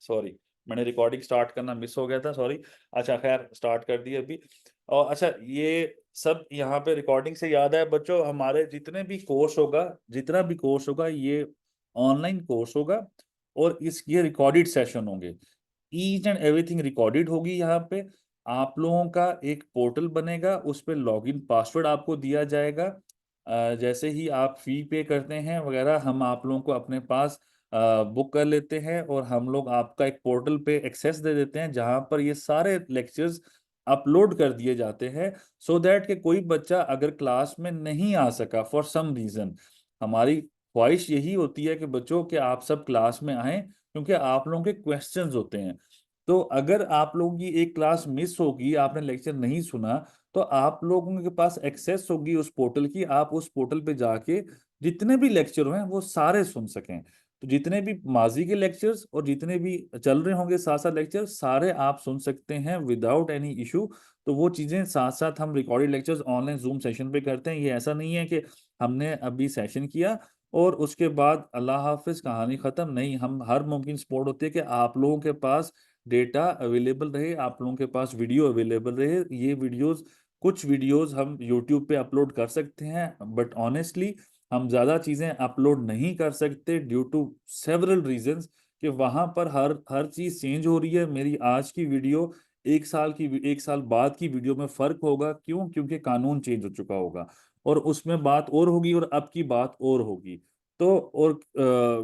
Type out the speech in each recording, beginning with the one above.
Sorry, मैंने recording start करना miss हो गया था, सॉरी। अच्छा खैर स्टार्ट कर दी अभी। और अच्छा ये सब यहाँ पे रिकॉर्डिंग से याद है बच्चों, हमारे जितना भी कोर्स होगा ये ऑनलाइन कोर्स होगा, और ये रिकॉर्डेड सेशन होंगे। ईच एंड एवरीथिंग रिकॉर्डेड होगी यहाँ पे। आप लोगों का एक पोर्टल बनेगा, उस पे लॉगिन पासवर्ड आपको दिया जाएगा। जैसे ही आप फी पे करते हैं वगैरह, हम आप लोगों को अपने पास बुक कर लेते हैं, और हम लोग आपका एक पोर्टल पे एक्सेस दे देते हैं जहां पर ये सारे लेक्चर्स अपलोड कर दिए जाते हैं, सो दैट कि कोई बच्चा अगर क्लास में नहीं आ सका फॉर सम रीजन, हमारी ख्वाहिश यही होती है कि बच्चों के आप सब क्लास में आएं, क्योंकि आप लोगों के क्वेश्चंस होते हैं। तो अगर आप लोगों की एक क्लास मिस होगी, आपने लेक्चर नहीं सुना, तो आप लोगों के पास एक्सेस होगी उस पोर्टल की, आप उस पोर्टल पे जाके जितने भी लेक्चर हैं वो सारे सुन सकें। तो जितने भी माजी के लेक्चर्स और जितने भी चल रहे होंगे साथ साथ लेक्चर, सारे आप सुन सकते हैं विदाउट एनी इशू। तो वो चीज़ें साथ साथ हम recorded lectures online zoom session पे करते हैं। ये ऐसा नहीं है कि हमने अभी सेशन किया और उसके बाद अल्लाह हाफिज कहानी ख़त्म, नहीं, हम हर मुमकिन सपोर्ट होती है कि आप लोगों के पास डेटा अवेलेबल रहे, आप लोगों के पास वीडियो अवेलेबल रहे। ये वीडियोस, कुछ वीडियोस हम यूट्यूब पे अपलोड कर सकते हैं, बट ऑनेस्टली हम ज़्यादा चीज़ें अपलोड नहीं कर सकते ड्यू टू सेवरल रीजंस, कि वहाँ पर हर हर चीज़ चेंज हो रही है। मेरी आज की वीडियो एक साल बाद की वीडियो में फ़र्क होगा, क्यों? क्योंकि कानून चेंज हो चुका होगा, और उसमें बात और होगी और अब की बात और होगी। तो और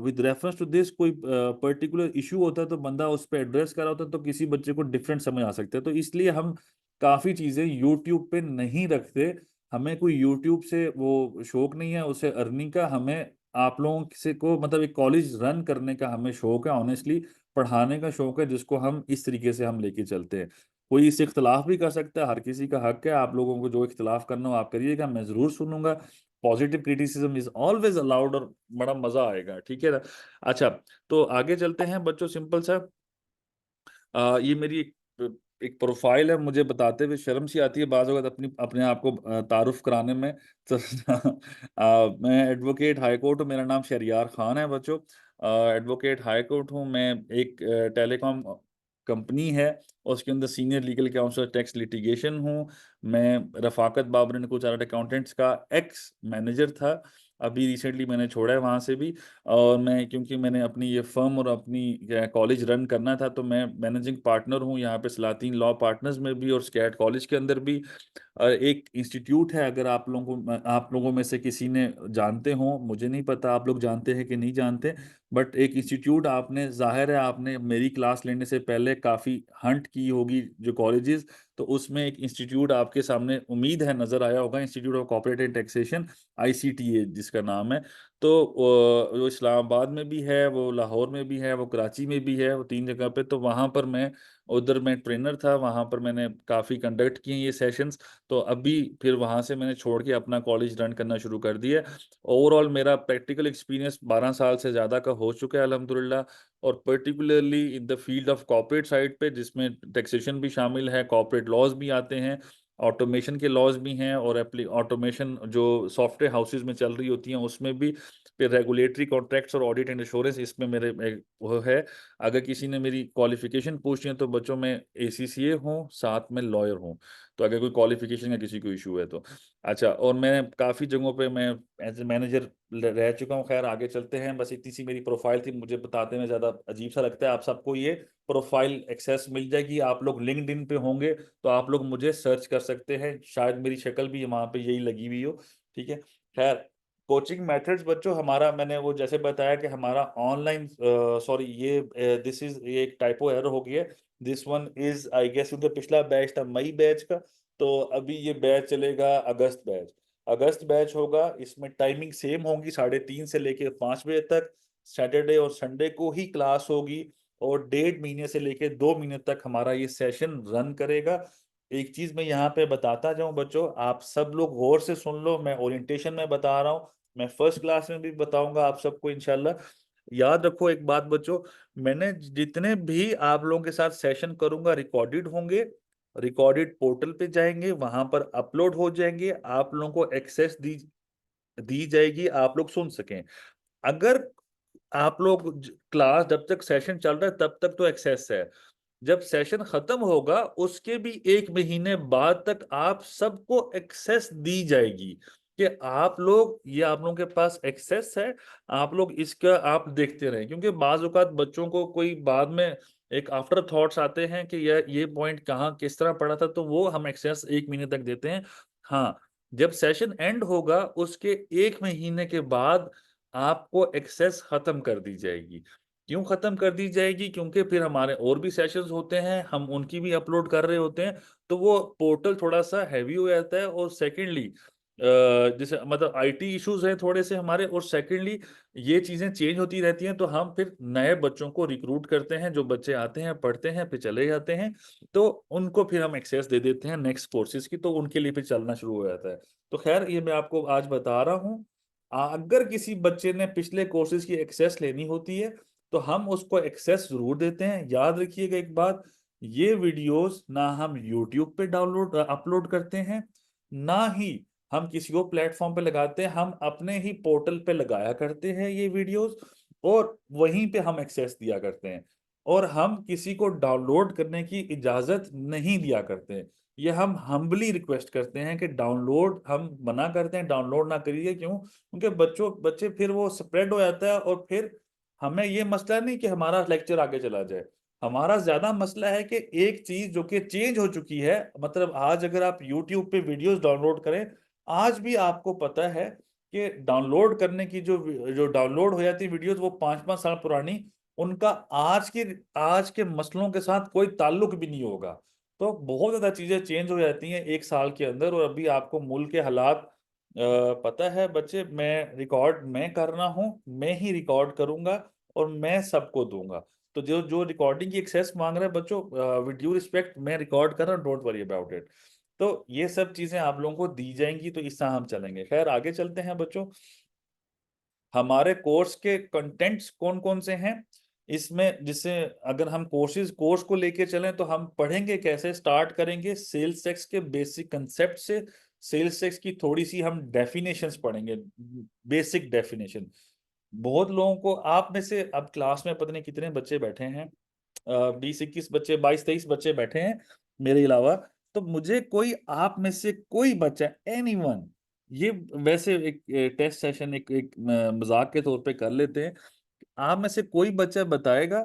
विद रेफरेंस टू दिस कोई पर्टिकुलर इशू होता है तो बंदा उस पर एड्रेस कर रहा होता है, तो किसी बच्चे को डिफरेंट समझ आ सकता है। तो इसलिए हम काफ़ी चीज़ें यूट्यूब पे नहीं रखते। हमें कोई यूट्यूब से वो शौक नहीं है, उसे अर्निंग का। हमें आप लोगों से को मतलब एक कॉलेज रन करने का हमें शौक है, ऑनेस्टली पढ़ाने का शौक है, जिसको हम इस तरीके से हम लेके चलते हैं। कोई इससे इख्तलाफ भी कर सकता है, हर किसी का हक है। आप लोगों को जो इख्तलाफ करना हो आप करिएगा, मैं ज़रूर सुनूंगा। Positive criticism is always allowed, और बड़ा मजा आएगा, ठीक है ना? अच्छा, तो आगे चलते हैं बच्चों, सिंपल सा। ये मेरी एक प्रोफाइल है, मुझे बताते हुए शर्म सी आती है बाज़ वक़्त अपनी अपने आप को तारुफ कराने में। तो मैं एडवोकेट हाई कोर्ट हूँ, मेरा नाम शहरियार खान है बच्चों। एडवोकेट हाई कोर्ट हूँ मैं। एक टेलीकॉम कंपनी है, और उसके अंदर senior legal counsellor tax litigation हूँ। मैं Rafaqat Babar and co chartered accountants का एक्स मैनेजर था, अभी रिसेंटली मैंने छोड़ा है वहाँ से भी। और मैं, क्योंकि मैंने अपनी ये फर्म और अपनी कॉलेज रन करना था, तो मैं मैनेजिंग पार्टनर हूँ यहाँ पे सलातीन लॉ पार्टनर्स में भी और स्कैट कॉलेज के अंदर भी। एक इंस्टीट्यूट है, अगर आप लोगों में से किसी ने जानते हो, मुझे नहीं पता आप लोग जानते हैं कि नहीं जानते, बट एक इंस्टीट्यूट, आपने जाहिर है आपने मेरी क्लास लेने से पहले काफ़ी हंट की होगी जो कॉलेजेस, तो उसमें एक इंस्टीट्यूट आपके सामने उम्मीद है नज़र आया होगा, institute of corporate and taxation, ICTA जिसका नाम है। तो वो इस्लामाबाद में भी है, वो लाहौर में भी है, वो कराची में भी है, वो 3 जगह पे। तो वहाँ पर मैं ट्रेनर था, वहाँ पर मैंने काफ़ी कंडक्ट किए ये सेशंस। तो अभी फिर वहाँ से मैंने छोड़ के अपना कॉलेज रन करना शुरू कर दिया। ओवरऑल मेरा प्रैक्टिकल एक्सपीरियंस 12 साल से ज़्यादा का हो चुका है अल्हम्दुलिल्लाह, और particularly in the field of corporate side पे, जिसमें टैक्सेशन भी शामिल है, कॉर्पोरेट लॉज भी आते हैं, ऑटोमेशन के लॉज भी हैं, और ऑटोमेशन जो सॉफ्टवेयर हाउसेज में चल रही होती हैं उसमें भी, फिर रेगुलेटरी कॉन्ट्रैक्ट्स और ऑडिट एंड एश्योरेंस, इसमें मेरे वो है। अगर किसी ने मेरी क्वालिफिकेशन पूछी है तो बच्चों में ACCA हूँ, साथ में लॉयर हूँ। तो अगर कोई क्वालिफिकेशन का किसी को इशू है तो। अच्छा, और मैं काफ़ी जगहों पे मैं एज ए मैनेजर रह चुका हूँ। खैर आगे चलते हैं, बस इतनी सी मेरी प्रोफाइल थी, मुझे बताते में ज़्यादा अजीब सा लगता है। आप सबको ये प्रोफाइल एक्सेस मिल जाएगी, आप लोग लिंक्डइन पे होंगे तो आप लोग मुझे सर्च कर सकते हैं, शायद मेरी शक्ल भी वहाँ पे यही लगी हुई हो, ठीक है। खैर, कोचिंग मेथड्स बच्चों हमारा, मैंने वो जैसे बताया कि हमारा ऑनलाइन, सॉरी ये दिस इज, ये एक टाइपो एरर हो गई है। This one is I guess, क्योंकि पिछला बैच था मई बैच का, तो अभी ये बैच चलेगा अगस्त बैच। अगस्त बैच होगा, इसमें टाइमिंग सेम होगी, 3:30 से लेके 5 बजे तक। सैटरडे और संडे को ही क्लास होगी, और 1.5 महीने से लेके 2 महीने तक हमारा ये सेशन रन करेगा। एक चीज मैं यहाँ पे बताता जाऊं बच्चों, आप सब लोग गौर से सुन लो, मैं ओरिएंटेशन में बता रहा हूँ, मैं फर्स्ट क्लास में भी बताऊंगा आप सबको इंशाल्लाह। याद रखो एक बात बच्चों, मैंने जितने भी आप लोगों के साथ सेशन करूंगा रिकॉर्डेड होंगे, रिकॉर्डेड पोर्टल पे जाएंगे, वहां पर अपलोड हो जाएंगे, आप लोगों को एक्सेस दी दी जाएगी, आप लोग सुन सकें। अगर आप लोग क्लास जब तक सेशन चल रहा है तब तक तो एक्सेस है, जब सेशन खत्म होगा उसके भी 1 महीने बाद तक आप सबको एक्सेस दी जाएगी कि आप लोग, ये आप लोगों के पास एक्सेस है, आप लोग इसका आप देखते रहें। क्योंकि बाज औक़ात बच्चों को कोई बाद में एक आफ्टर थॉट्स आते हैं कि ये पॉइंट कहाँ किस तरह पढ़ा था, तो वो हम एक्सेस 1 महीने तक देते हैं। हाँ, जब सेशन एंड होगा उसके 1 महीने के बाद आपको एक्सेस खत्म कर दी जाएगी। क्यों खत्म कर दी जाएगी? क्योंकि फिर हमारे और भी सेशंस होते हैं, हम उनकी भी अपलोड कर रहे होते हैं, तो वो पोर्टल थोड़ा सा हैवी हो जाता है। और सेकेंडली जैसे मतलब आईटी इश्यूज हैं थोड़े से हमारे, और सेकेंडली ये चीजें चेंज होती रहती हैं, तो हम फिर नए बच्चों को रिक्रूट करते हैं, जो बच्चे आते हैं पढ़ते हैं फिर चले जाते हैं, तो उनको फिर हम एक्सेस दे देते हैं नेक्स्ट कोर्सेज की, तो उनके लिए फिर चलना शुरू हो जाता है। तो खैर ये मैं आपको आज बता रहा हूँ। अगर किसी बच्चे ने पिछले कोर्सेज की एक्सेस लेनी होती है तो हम उसको एक्सेस जरूर देते हैं। याद रखिएगा एक बात, ये वीडियोस ना हम यूट्यूब पे डाउनलोड अपलोड करते हैं, ना ही हम किसी और प्लेटफॉर्म पे लगाते हैं, हम अपने ही पोर्टल पे लगाया करते हैं ये वीडियोस, और वहीं पे हम एक्सेस दिया करते हैं। और हम किसी को डाउनलोड करने की इजाजत नहीं दिया करते हैं। ये हम हम्बली रिक्वेस्ट करते हैं कि डाउनलोड हम मना करते हैं, डाउनलोड ना करिए। क्यों? क्योंकि बच्चे फिर वो स्प्रेड हो जाता है, और फिर हमें ये मसला नहीं कि हमारा लेक्चर आगे चला जाए, हमारा ज्यादा मसला है कि एक चीज जो कि चेंज हो चुकी है। मतलब आज अगर आप YouTube पे वीडियोस डाउनलोड करें, आज भी आपको पता है कि डाउनलोड करने की जो जो डाउनलोड हो जाती है वीडियोस, वो 5-5 साल पुरानी, उनका आज के मसलों के साथ कोई ताल्लुक भी नहीं होगा। तो बहुत ज्यादा चीजें चेंज हो जाती हैं 1 साल के अंदर। और अभी आपको मुल्क के हालात पता है बच्चे, मैं रिकॉर्ड मैं कर रहा हूँ, मैं ही रिकॉर्ड करूंगा और मैं सबको दूंगा। तो जो जो रिकॉर्डिंग की एक्सेस मांग रहे हैं बच्चों, विद ड्यू रिस्पेक्ट, मैं रिकॉर्ड कर रहा हूँ, डोंट वरी अबाउट इट। तो ये सब चीजें आप लोगों को दी जाएंगी, तो इससे हम चलेंगे। खैर आगे चलते हैं बच्चों। हमारे कोर्स के कंटेंट्स कौन कौन से हैं इसमें, जिससे अगर हम कोर्स को लेके चलें तो हम पढ़ेंगे कैसे। स्टार्ट करेंगे सेल्स टैक्स के बेसिक कंसेप्ट से। सेल्स टैक्स की थोड़ी सी हम डेफिनेशंस पढ़ेंगे, बेसिक डेफिनेशन। बहुत लोगों को, आप में से अब क्लास में पता नहीं कितने बच्चे बैठे हैं, 20-21 बच्चे, 22-23 बच्चे बैठे हैं मेरे अलावा। तो मुझे कोई आप में से कोई बच्चा, एनीवन, ये वैसे एक टेस्ट सेशन एक मजाक के तौर पे कर लेते हैं, आप में से कोई बच्चा बताएगा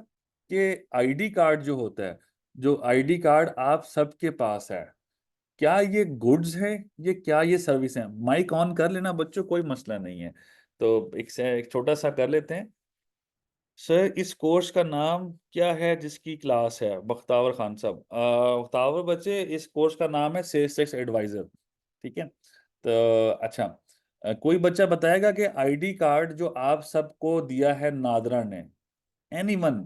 कि आईडी कार्ड जो होता है, जो आईडी कार्ड आप सबके पास है, क्या ये गुड्स है, ये क्या ये सर्विस है? माइक ऑन कर लेना बच्चों, कोई मसला नहीं है। तो एक छोटा सा कर लेते हैं। सर इस कोर्स का नाम क्या है जिसकी क्लास है? बख्तावर खान साहब, बख्तावर बच्चे, इस कोर्स का नाम है सेल्स टैक्स एडवाइजर। ठीक है, तो अच्छा, कोई बच्चा बताएगा कि आईडी कार्ड जो आप सबको दिया है नादरा ने, एनीवन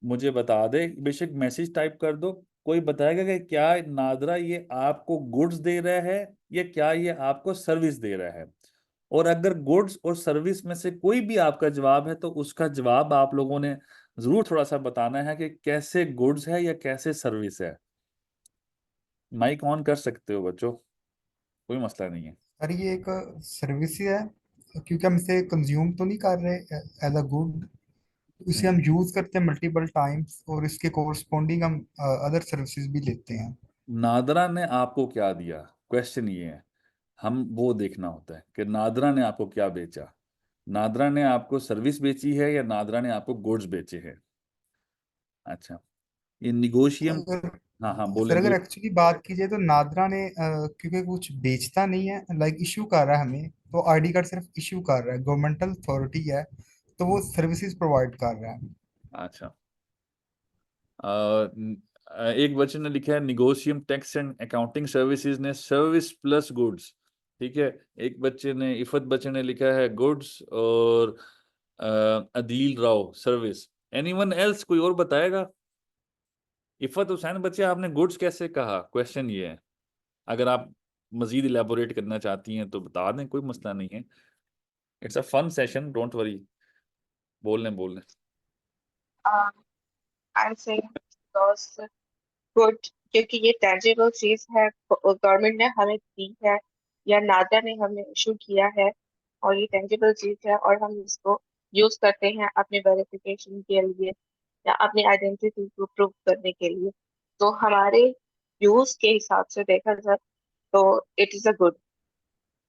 मुझे बता दे, बेशक मैसेज टाइप कर दो। कोई बताएगा कि क्या नादरा ये आपको गुड्स दे रहा है या क्या ये आपको सर्विस दे रहा है? और अगर गुड्स और सर्विस में से कोई भी आपका जवाब है तो उसका जवाब आप लोगों ने जरूर थोड़ा सा बताना है कि कैसे गुड्स है या कैसे सर्विस है। माइक ऑन कर सकते हो बच्चों, कोई मसला नहीं है। सर ये एक सर्विस ही है, क्योंकि हम इसे कंज्यूम तो नहीं कर रहे एज अ गुड, इसे हम्म। हम यूज करते हैं मल्टीपल टाइम्स और इसके कोरस्पॉन्डिंग हम अदर सर्विसेज भी लेते हैं। नादरा ने आपको क्या दिया, क्वेश्चन ये है। हम वो देखना होता है कि नादरा ने आपको क्या बेचा। नादरा ने आपको सर्विस बेची है या नादरा ने आपको गुड्स बेचे हैं? अच्छा, ये निगोशियम। अगर हाँ हाँ, सर बोलें अगर जी। एक्चुअली बात की जाए तो नादरा ने क्योंकि कुछ बेचता नहीं है, लाइक इशू कर रहा है हमें, तो आईडी कार्ड सिर्फ इशू कर रहा है, गवर्नमेंटल अथॉरिटी है, तो वो सर्विसेज प्रोवाइड कर रहा है। अच्छा, एक बच्चे ने लिखा है निगोशियम टैक्स एंड अकाउंटिंग सर्विसेज ने सर्विस प्लस गुड्स। ठीक है, एक बच्चे ने, इफत बच्चे ने लिखा है गुड्स, और Adeel Rao service. Anyone else, कोई और बताएगा? इफत हुसैन बच्चे, आपने गुड्स कैसे कहा? क्वेश्चन ये है। अगर आप मजीद इलेबोरेट करना चाहती हैं तो बता दें, कोई मसला नहीं है। It's a fun session, don't worry. बोल लें। आई से गुड, क्योंकि ये टेंजिबल चीज है, गवर्नमेंट ने हमें दी है या नादरा ने हमें इशू किया है, और ये टेंजिबल चीज है और हम इसको यूज करते हैं अपने वेरिफिकेशन के लिए या अपनी आइडेंटिटी को प्रूव करने के लिए। तो हमारे यूज के हिसाब से देखा जाए तो इट इज अ गुड।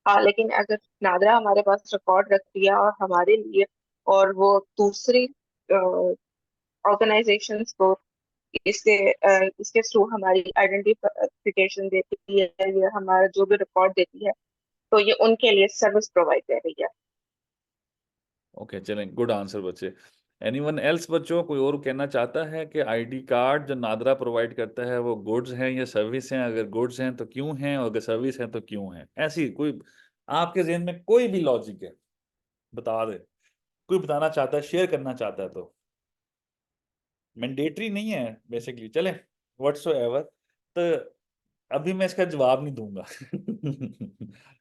हाँ, लेकिन अगर नादरा हमारे पास रिकॉर्ड रखती है और हमारे लिए, और वो दूसरी ऑर्गेनाइजेशंस को इसके थ्रू हमारी आइडेंटिफिकेशन देती है या हमारा जो भी रिकॉर्ड देती है, तो ये उनके लिए सर्विस प्रोवाइड कर रही है। ओके, चलें, गुड आंसर बच्चे। एनीवन एल्स बच्चों, कोई और कहना चाहता है कि आईडी कार्ड जो नादरा प्रोवाइड करता है वो गुड्स हैं या सर्विस हैं? अगर गुड्स हैं तो क्यों हैं, और अगर सर्विस हैं तो क्यों हैं? ऐसी कोई आपके जहन में कोई भी लॉजिक है, बता दे। कोई बताना चाहता है, शेयर करना चाहता है तो मैंडेटरी नहीं है बेसिकली, चले व्हाट्सोएवर। तो अभी मैं इसका जवाब नहीं दूंगा।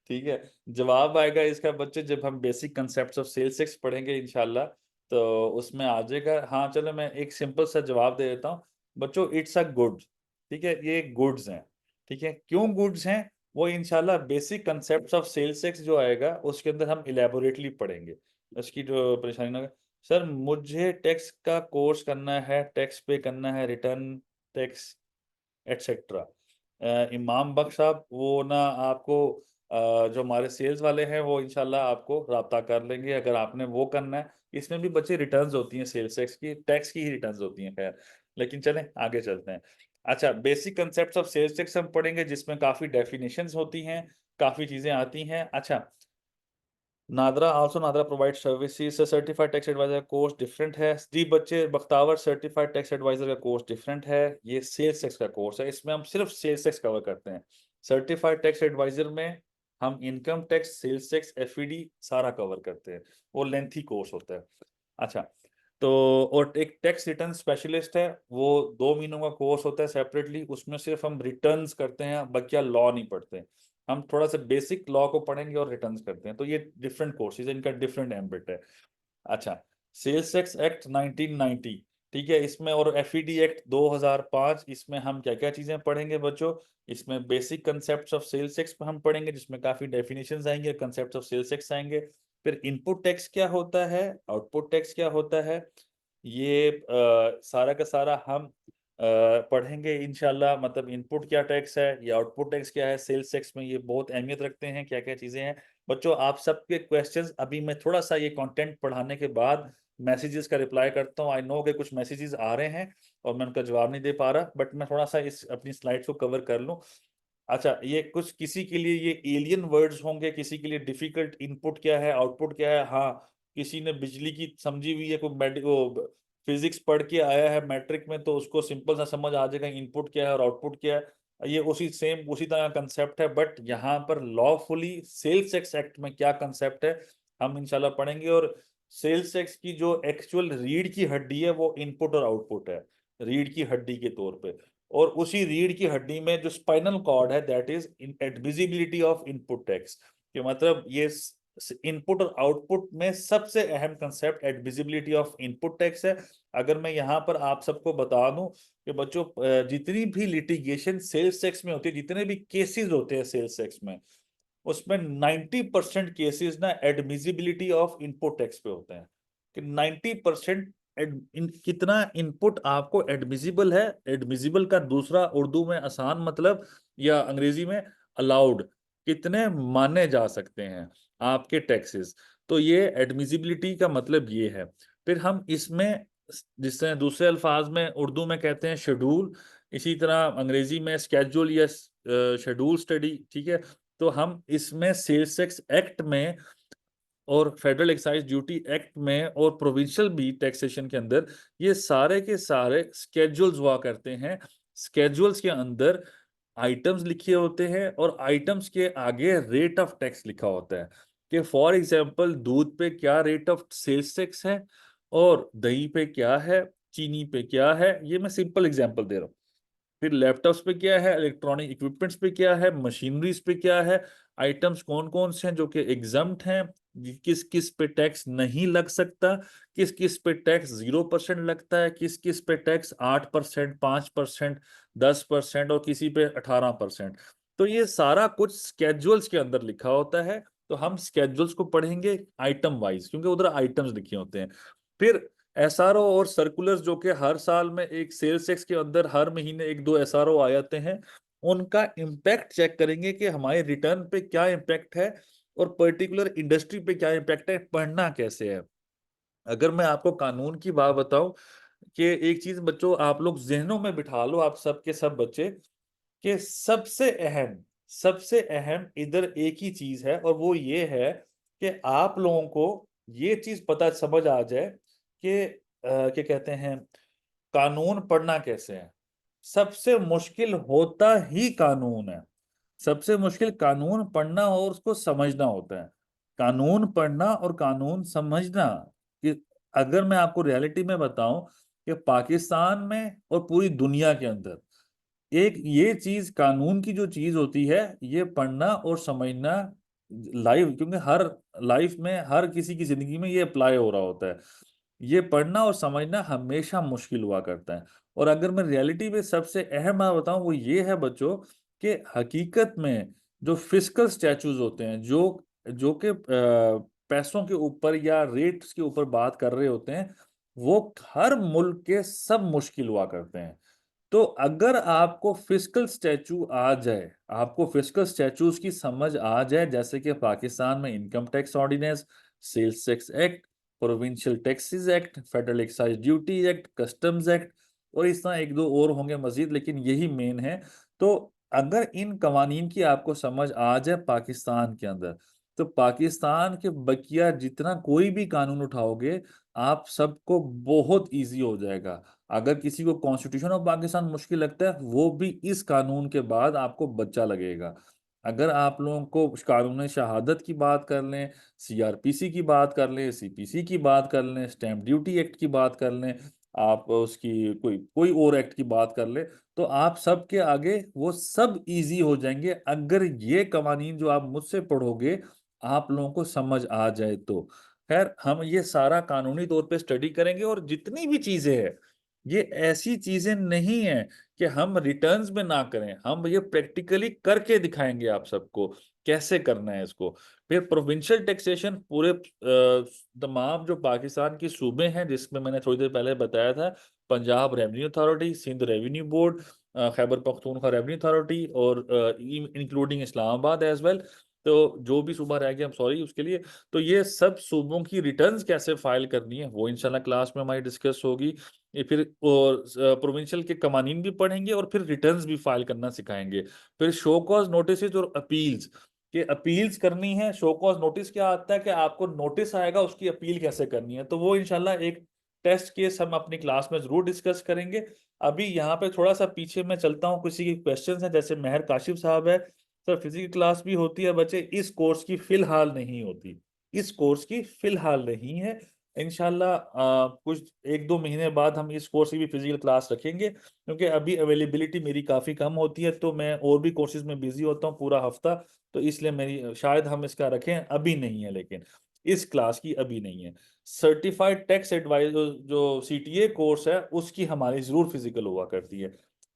ठीक है, जवाब आएगा इसका बच्चे जब हम basic concepts of sales tax पढ़ेंगे इंशाल्लाह, तो उसमें आ जाएगा। हाँ चलो, मैं एक सिंपल सा जवाब दे देता हूँ बच्चों, इट्स अ गुड। ठीक है, ये गुड्स हैं। ठीक है, क्यों गुड्स हैं वो इंशाल्लाह basic concepts of sales tax जो आएगा उसके अंदर हम इलेबोरेटली पढ़ेंगे। उसकी जो परेशानी ना, सर मुझे टैक्स का कोर्स करना है, टैक्स पे करना है, रिटर्न टैक्स एटसेट्रा। इमाम बख्श साहब, वो ना आपको जो हमारे सेल्स वाले हैं वो इंशाल्लाह आपको राब्ता कर लेंगे अगर आपने वो करना है। इसमें भी बच्चे रिटर्न्स होती हैं, सेल्स टैक्स की ही रिटर्न्स होती हैं। खैर, लेकिन चलें आगे चलते हैं। अच्छा, basic concepts of sales tax हम पढ़ेंगे जिसमें काफ़ी डेफिनेशंस होती हैं, काफ़ी चीज़ें आती हैं। अच्छा, NADRA provide services. Certified tax adviser का कोर्स डिफरेंट है जी बच्चे। बख्तावर, सर्टिफाइड टैक्स एडवाइजर का कोर्स डिफरेंट है, ये सेल्स टैक्स का कोर्स है, इसमें हम सिर्फ सेल्स टैक्स कवर करते हैं। सर्टिफाइड टैक्स एडवाइजर में हम income tax, sales tax, FED सारा कवर करते हैं, वो लेंथी कोर्स होता है। अच्छा, तो और एक टैक्स रिटर्न स्पेशलिस्ट है, वो 2 महीनों का कोर्स होता है सेपरेटली, उसमें सिर्फ हम रिटर्न्स करते हैं, बकिया लॉ नहीं पढ़ते। हम थोड़ा सा बेसिक लॉ को पढ़ेंगे और रिटर्न्स करते हैं, तो ये डिफरेंट कोर्सेज है, इनका डिफरेंट एम्बिट है। अच्छा, सेल्स टैक्स एक्ट 1990, ठीक है, इसमें और एफईडी एक्ट 2005, इसमें हम क्या क्या चीजें पढ़ेंगे बच्चों? इसमें basic concepts of sales tax हम पढ़ेंगे जिसमें काफी डेफिनेशंस आएंगे, कंसेप्ट्स ऑफ सेल्स टैक्स आएंगे। फिर इनपुट टैक्स क्या होता है, आउटपुट टैक्स क्या होता है, ये सारा का सारा हम पढ़ेंगे इंशाल्लाह। मतलब इनपुट क्या टैक्स है, ये आउटपुट टैक्स क्या है सेल्स टैक्स में, ये बहुत अहमियत रखते हैं, क्या क्या चीजें हैं बच्चों। आप सबके क्वेश्चंस अभी मैं थोड़ा सा ये कंटेंट पढ़ाने के बाद मैसेजेस का रिप्लाई करता हूँ। आई नो कि कुछ मैसेजेस आ रहे हैं और मैं उनका जवाब नहीं दे पा रहा, बट मैं थोड़ा सा इस अपनी स्लाइड्स को कवर कर लूँ। अच्छा, ये कुछ किसी के लिए ये एलियन वर्ड्स होंगे, किसी के लिए डिफिकल्ट। इनपुट क्या है, आउटपुट क्या है? हाँ, किसी ने बिजली की समझी हुई है, कोई वो फिजिक्स पढ़ के आया है मैट्रिक में, तो उसको सिंपल सा समझ आ जाएगा इनपुट क्या है और आउटपुट क्या है। ये उसी तरह कंसेप्ट है, बट यहाँ पर लॉफुली सेल्स टैक्स एक्ट में क्या कंसेप्ट है हम इंशाल्लाह पढ़ेंगे। और सेल्स टैक्स की जो एक्चुअल रीढ़ की हड्डी है वो इनपुट और आउटपुट है, रीढ़ की हड्डी के तौर पे। और उसी रीढ़ की हड्डी में जो स्पाइनल कॉर्ड है, that is admissibility of input tax. कि मतलब ये इनपुट और आउटपुट में सबसे अहम concept admissibility of input tax है। अगर मैं यहाँ पर आप सबको बता दूं कि बच्चों, जितनी भी लिटिगेशन सेल्स टैक्स में होती है, जितने भी केसेस होते हैं सेल्स टैक्स में, उसमें 90% केसेस ना एडमिजिबिलिटी ऑफ इनपुट टैक्स पे होते हैं। कि 90% कितना इनपुट आपको एडमिजिबल है। एडमिजिबल का दूसरा उर्दू में आसान मतलब, या अंग्रेजी में अलाउड, कितने माने जा सकते हैं आपके टैक्सेस। तो ये एडमिजिबिलिटी का मतलब ये है। फिर हम इसमें, जिससे दूसरे अल्फाज में उर्दू में कहते हैं शेड्यूल, इसी तरह अंग्रेजी में स्केड्यूल या शेड्यूल स्टडी। ठीक है, तो हम इसमें सेल्स टैक्स एक्ट में और फेडरल एक्साइज ड्यूटी एक्ट में और प्रोविंशियल भी टैक्सेशन के अंदर ये सारे के सारे स्केड्यूल्स हुआ करते हैं। स्केड्यूल्स के अंदर आइटम्स लिखे होते हैं और आइटम्स के आगे रेट ऑफ टैक्स लिखा होता है। कि फॉर एग्जांपल दूध पे क्या रेट ऑफ सेल्स टैक्स है, और दही पे क्या है, चीनी पे क्या है। ये मैं सिंपल एग्जांपल दे रहा हूँ। फिर लैपटॉप्स पे क्या है, इलेक्ट्रॉनिक इक्विपमेंट्स पे क्या है, मशीनरीज पे क्या है, आइटम्स कौन कौन से हैं जो कि एग्जम्प्ट हैं, किस किस पे टैक्स नहीं लग सकता, किस किस पे टैक्स 0% लगता है, किस किस पे टैक्स 8%, 5%, 10% और किसी पे 18%। तो ये सारा कुछ स्केड्यूल्स के अंदर लिखा होता है। तो हम स्केड्यूल्स को पढ़ेंगे आइटम वाइज, क्योंकि उधर आइटम्स लिखे होते हैं। फिर एसआरओ और सर्कुलर्स जो कि हर साल में एक सेल्स टैक्स के अंदर हर महीने एक दो एसआरओ आ जाते हैं, उनका इम्पैक्ट चेक करेंगे कि हमारे रिटर्न पे क्या इम्पैक्ट है और पर्टिकुलर इंडस्ट्री पे क्या इम्पैक्ट है, पढ़ना कैसे है। अगर मैं आपको कानून की बात बताऊं कि एक चीज बच्चों आप लोग जहनों में बिठा लो, आप सब के सब बच्चे, कि सबसे अहम इधर एक ही चीज है, और वो ये है कि आप लोगों को ये चीज पता समझ आ जाए कि क्या कहते हैं, कानून पढ़ना कैसे है। सबसे मुश्किल होता ही कानून है, सबसे मुश्किल कानून पढ़ना और उसको समझना होता है। कानून पढ़ना और कानून समझना, कि अगर मैं आपको रियलिटी में बताऊं कि पाकिस्तान में और पूरी दुनिया के अंदर एक ये चीज, कानून की जो चीज होती है, ये पढ़ना और समझना लाइव, क्योंकि हर लाइफ में हर किसी की जिंदगी में ये अप्लाई हो रहा होता है, ये पढ़ना और समझना हमेशा मुश्किल हुआ करता है। और अगर मैं रियलिटी में सबसे अहम बात बताऊं वो ये है बच्चों, कि हकीकत में जो फिस्कल स्टैचूज होते हैं, जो जो कि पैसों के ऊपर या रेट्स के ऊपर बात कर रहे होते हैं, वो हर मुल्क के सब मुश्किल हुआ करते हैं। तो अगर आपको फिस्कल स्टैचू आ जाए, आपको फिस्कल स्टैचूज की समझ आ जाए, जैसे कि पाकिस्तान में income tax ordinance, sales tax act, provincial taxes act, federal excise duty act, customs act, और इस तरह एक दो और होंगे मजीद, लेकिन यही मेन है। तो अगर इन कवानीन की आपको समझ आ जाए पाकिस्तान के अंदर, तो पाकिस्तान के बकिया जितना कोई भी कानून उठाओगे, आप सबको बहुत इजी हो जाएगा। अगर किसी को कॉन्स्टिट्यूशन ऑफ पाकिस्तान मुश्किल लगता है, वो भी इस कानून के बाद आपको बच्चा लगेगा। अगर आप लोगों को कानून शहादत की बात कर लें, सीआरपीसी की बात कर लें, सीपीसी की बात कर लें, स्टैंप ड्यूटी एक्ट की बात कर लें, आप उसकी कोई कोई और एक्ट की बात कर लें, तो आप सब के आगे वो सब इजी हो जाएंगे, अगर ये कवानीन जो आप मुझसे पढ़ोगे आप लोगों को समझ आ जाए तो। खैर, हम ये सारा कानूनी तौर पे स्टडी करेंगे, और जितनी भी चीजें हैं, ये ऐसी चीजें नहीं है कि हम रिटर्न्स में ना करें, हम ये प्रैक्टिकली करके दिखाएंगे आप सबको कैसे करना है इसको। फिर प्रोविंशियल टैक्सेशन पूरे तमाम जो पाकिस्तान की सूबे हैं, जिसमें मैंने थोड़ी देर पहले बताया था, Punjab revenue authority, Sindh revenue board, Khyber Pakhtunkhwa revenue authority, और इंक्लूडिंग इस्लामाबाद एज वेल। तो जो भी सूबा रह गया, हम सॉरी उसके लिए। तो ये सब सूबों की रिटर्न्स कैसे फाइल करनी है, वो इंशाल्लाह क्लास में हमारी डिस्कस होगी। ये फिर और प्रोविंशियल के कवानीन भी पढ़ेंगे, और फिर रिटर्न्स भी फाइल करना सिखाएंगे। फिर शो कॉज नोटिस और अपील्स, के अपील्स करनी है। शो कॉज नोटिस क्या आता है कि आपको नोटिस आएगा, उसकी अपील कैसे करनी है, तो वो इंशाल्लाह एक टेस्ट केस हम अपनी क्लास में जरूर डिस्कस करेंगे। अभी यहाँ पे थोड़ा सा पीछे मैं चलता हूँ, किसी के क्वेश्चन है, जैसे मेहर काशिफ साहब है, सर फिजिक्स क्लास भी होती है बच्चे, इस कोर्स की फिलहाल नहीं होती, इस कोर्स की फिलहाल नहीं है। इंशाल्लाह कुछ एक दो महीने बाद हम इस कोर्स की भी फिजिकल क्लास रखेंगे, क्योंकि अभी अवेलेबिलिटी मेरी काफ़ी कम होती है, तो मैं और भी कोर्सेज में बिजी होता हूँ पूरा हफ्ता। तो इसलिए मेरी शायद हम इसका रखें, अभी नहीं है, लेकिन इस क्लास की अभी नहीं है। सर्टिफाइड टैक्स एडवाइजर जो सीटीए कोर्स है, उसकी हमारी जरूर फिजिकल हुआ करती है।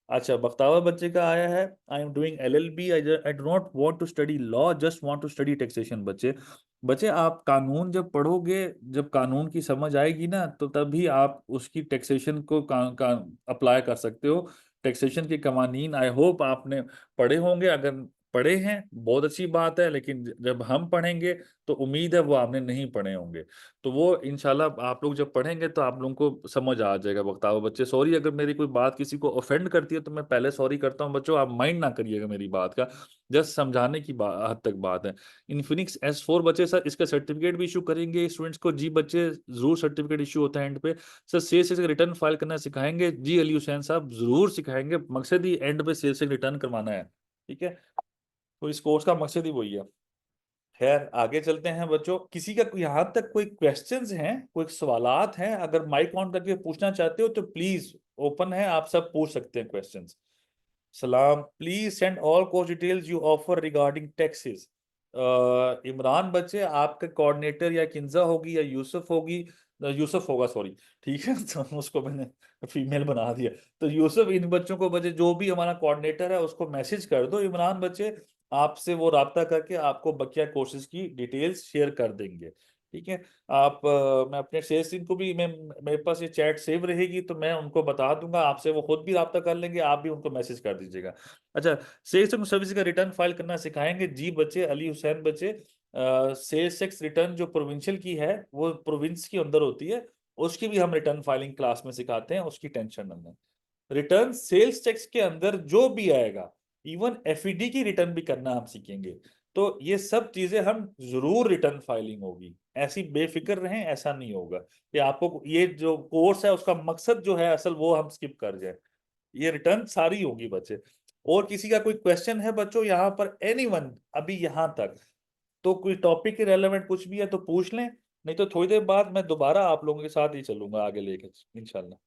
अच्छा, बख्तावर बच्चे का आया है, I am doing LLB, I do not want to study law, just want to study taxation. बच्चे बच्चे आप कानून जब पढ़ोगे, जब कानून की समझ आएगी ना, तो तभी आप उसकी टैक्सेशन को अप्लाई कर सकते हो। टैक्सेशन के कवानीन आई होप आपने पढ़े होंगे, अगर पढ़े हैं बहुत अच्छी बात है, लेकिन जब हम पढ़ेंगे तो उम्मीद है वो आपने नहीं पढ़े होंगे। तो वो इंशाल्लाह आप लोग जब पढ़ेंगे तो आप लोगों को समझ आ जाएगा। बख्तावर बच्चे, सॉरी अगर मेरी कोई बात किसी को ऑफेंड करती है तो मैं पहले सॉरी करता हूँ बच्चों, आप माइंड ना करिएगा मेरी बात का, जस्ट समझाने की हद तक बात है। इन्फिनिक्स S4 बच्चे, सर इसका सर्टिफिकेट भी इशू करेंगे स्टूडेंट्स को? जी बच्चे, जरूर सर्टिफिकेट इशू होता है एंड पे। सर सेल्स से रिटर्न फाइल करना सिखाएंगे? जी अली हुसैन साहब, जरूर सिखाएंगे, मकसद ही एंड पे सेल्स से रिटर्न करवाना है, ठीक है। तो इस कोर्स का मकसद ही वही है। खैर, आगे चलते हैं बच्चों, किसी का यहाँ तक कोई क्वेश्चंस हैं, कोई सवालात हैं? अगर माइक ऑन करके पूछना चाहते हो तो प्लीज ओपन है, आप सब पूछ सकते हैं क्वेश्चंस। सलाम, please send all course details you offer regarding taxes. Imran बच्चे, आपका कोऑर्डिनेटर या किंजा होगी या यूसुफ होगी, यूसुफ होगा सॉरी, ठीक है। तो उसको मैंने फीमेल बना दिया। तो यूसुफ, इन बच्चों को बच्चे, जो भी हमारा कोऑर्डिनेटर है उसको मैसेज कर दो। इमरान बच्चे, आपसे वो राब्ता करके आपको बकिया कोर्सेज की डिटेल्स शेयर कर देंगे। ठीक है, आप मैं अपने सेल्स टीम को भी, मैं मेरे पास ये चैट सेव रहेगी तो मैं उनको बता दूंगा, आपसे वो खुद भी राब्ता कर लेंगे, आप भी उनको मैसेज कर दीजिएगा। अच्छा, सेल्स टैक्स सर्विस का रिटर्न फाइल करना सिखाएंगे जी बच्चे, अली हुसैन बच्चे। सेल्स टैक्स रिटर्न जो प्रोविंशियल की है वो प्रोविंस के अंदर होती है, उसकी भी हम रिटर्न फाइलिंग क्लास में सिखाते हैं, उसकी टेंशन न लें। रिटर्न सेल्स टैक्स के अंदर जो भी आएगा, इवन एफईडी की रिटर्न भी करना हम सीखेंगे। तो ये सब चीजें हम जरूर, रिटर्न फाइलिंग होगी, ऐसी बेफिक्र रहें, ऐसा नहीं होगा कि आपको ये जो कोर्स है उसका मकसद जो है असल वो हम स्किप कर जाए। ये रिटर्न सारी होगी बच्चे। और किसी का कोई क्वेश्चन है बच्चों यहाँ पर, एनीवन अभी यहाँ तक, तो कोई टॉपिक के रेलेवेंट कुछ भी है तो पूछ लें, नहीं तो थोड़ी देर बाद मैं दोबारा आप लोगों के साथ ही चलूंगा आगे लेके इंशाल्लाह।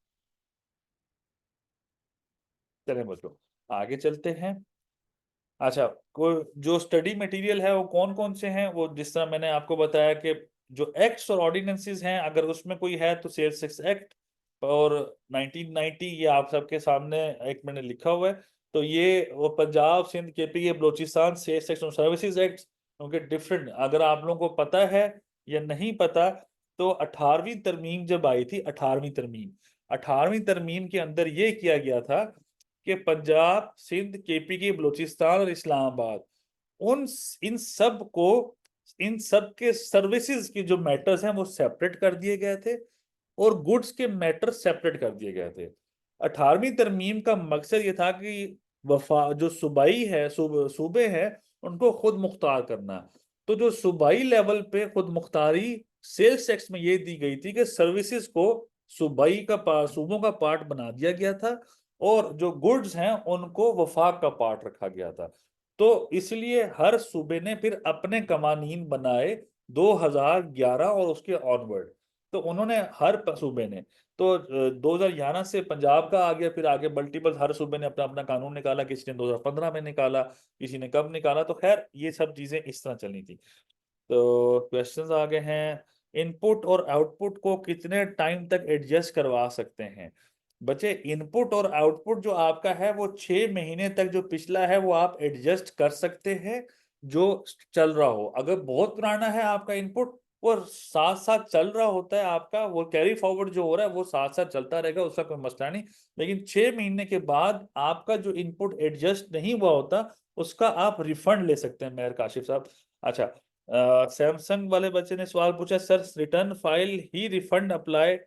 चलें बच्चों, आगे चलते हैं। अच्छा, को जो स्टडी मटेरियल है वो कौन कौन से हैं, वो जिस तरह मैंने आपको बताया कि जो एक्ट्स और ऑर्डिनेंसेस हैं, अगर उसमें कोई है तो सेल्स टैक्स एक्ट और 1990, ये आप सबके सामने एक मैंने लिखा हुआ है। तो ये वो Punjab Sindh KP Balochistan sales tax और सर्विसेज एक्ट, क्योंकि डिफरेंट, अगर आप लोगों को पता है या नहीं पता, तो 18वीं तरमीम जब आई थी, 18वीं तरमीम के अंदर ये किया गया था कि पंजाब सिंध केपी की बलूचिस्तान और इस्लामाबाद, उन इन सब को, इन सब के सर्विसेज की जो मैटर्स हैं वो सेपरेट कर दिए गए थे और गुड्स के मैटर सेपरेट कर दिए गए थे। 18वीं तरमीम का मकसद ये था कि वफा जो सूबाई है, सूबे हैं, उनको खुद मुख्तार करना। तो जो सूबाई लेवल पे खुद मुख्तारी सेल्स टैक्स में ये दी गई थी कि सर्विसेज को सूबाई का सूबों का पार्ट बना दिया गया था और जो गुड्स हैं उनको वफाक का पार्ट रखा गया था। तो इसलिए हर सूबे ने फिर अपने कवानीन बनाए 2011 और उसके ऑनवर्ड। तो उन्होंने हर सूबे ने, तो 2011 से पंजाब का आ गया, फिर आगे मल्टीपल हर सूबे ने अपना अपना कानून निकाला, किसी ने 2015 में निकाला, किसी ने कब निकाला, तो खैर ये सब चीजें इस तरह चलनी थी। तो क्वेश्चंस आ गए हैं, इनपुट और आउटपुट को कितने टाइम तक एडजस्ट करवा सकते हैं। बच्चे, इनपुट और आउटपुट जो आपका है वो 6 महीने तक जो पिछला है वो आप एडजस्ट कर सकते हैं, जो चल रहा हो। अगर बहुत पुराना है आपका इनपुट, वो साथ साथ चल रहा होता है आपका, वो कैरी फॉरवर्ड जो हो रहा है वो साथ साथ चलता रहेगा, उसका कोई मसला नहीं। लेकिन 6 महीने के बाद आपका जो इनपुट एडजस्ट नहीं हुआ होता, उसका आप रिफंड ले सकते हैं, मेहर काशिफ साहब। अच्छा, सैमसंग वाले बच्चे ने सवाल पूछा, सर रिटर्न फाइल ही रिफंड अप्लाई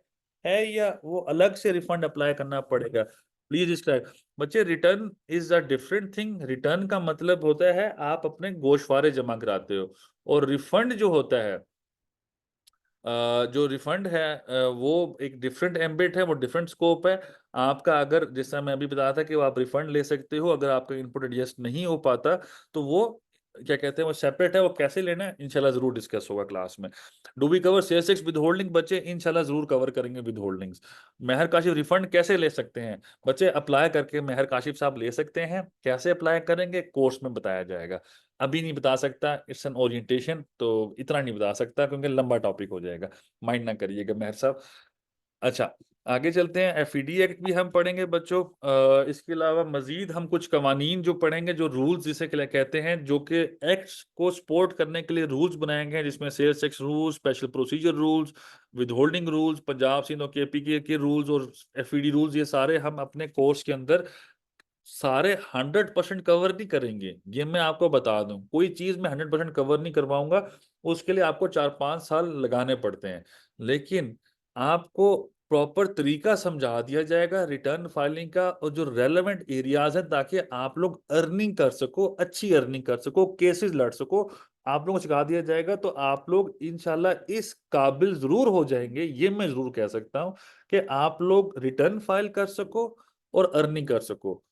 है या वो अलग से रिफंड अप्लाई करना पड़ेगा, प्लीज इसका। बच्चे, return is a different thing. Return का मतलब होता है आप अपने गोशवारे जमा कराते हो, और रिफंड जो होता है, जो रिफंड है, वो एक डिफरेंट एम्बिट है, वो डिफरेंट स्कोप है आपका। अगर जिस तरह मैं अभी बताया था कि वो आप रिफंड ले सकते हो अगर आपका इनपुट एडजस्ट नहीं हो पाता, तो वो क्या कहते हैं, वो सेपरेट है। वो कैसे लेना है इंशाल्लाह जरूर डिस्कस होगा क्लास में। Do we cover sales tax with holding, बच्चे इंशाल्लाह जरूर कवर करेंगे with holdings. Mehar Kashif, refund कैसे ले सकते हैं बच्चे, अप्लाई करके मेहर काशिफ साहब ले सकते हैं। कैसे अप्लाई करेंगे कोर्स में बताया जाएगा, अभी नहीं बता सकता, इट्स एन ओरिएंटेशन, तो इतना नहीं बता सकता क्योंकि लंबा टॉपिक हो जाएगा, माइंड ना करिएगा मेहर साहब। अच्छा, आगे चलते हैं। एफईडी एक्ट भी हम पढ़ेंगे बच्चों। इसके अलावा मजीद हम कुछ कवानीन जो पढ़ेंगे, जो रूल्स जिसे कहते हैं, जो कि एक्ट्स को सपोर्ट करने के लिए रूल्स बनाए गए हैं, जिसमें sales tax rules, special procedure rules, with holding rules, Punjab Sindh और केपी के रूल्स और एफईडी रूल्स, ये सारे हम अपने कोर्स के अंदर सारे 100% कवर नहीं करेंगे। ये मैं आपको बता दूं, कोई चीज मैं 100% कवर नहीं करवाऊंगा, उसके लिए आपको 4-5 साल लगाने पड़ते हैं। लेकिन आपको प्रॉपर तरीका समझा दिया जाएगा रिटर्न फाइलिंग का, और जो रेलेवेंट एरियाज हैं, ताकि आप लोग अर्निंग कर सको, अच्छी अर्निंग कर सको, केसेस लड़ सको, आप लोगों को सिखा दिया जाएगा। तो आप लोग इंशाल्लाह इस काबिल जरूर हो जाएंगे, ये मैं जरूर कह सकता हूं, कि आप लोग रिटर्न फाइल कर सको और अर्निंग कर सको।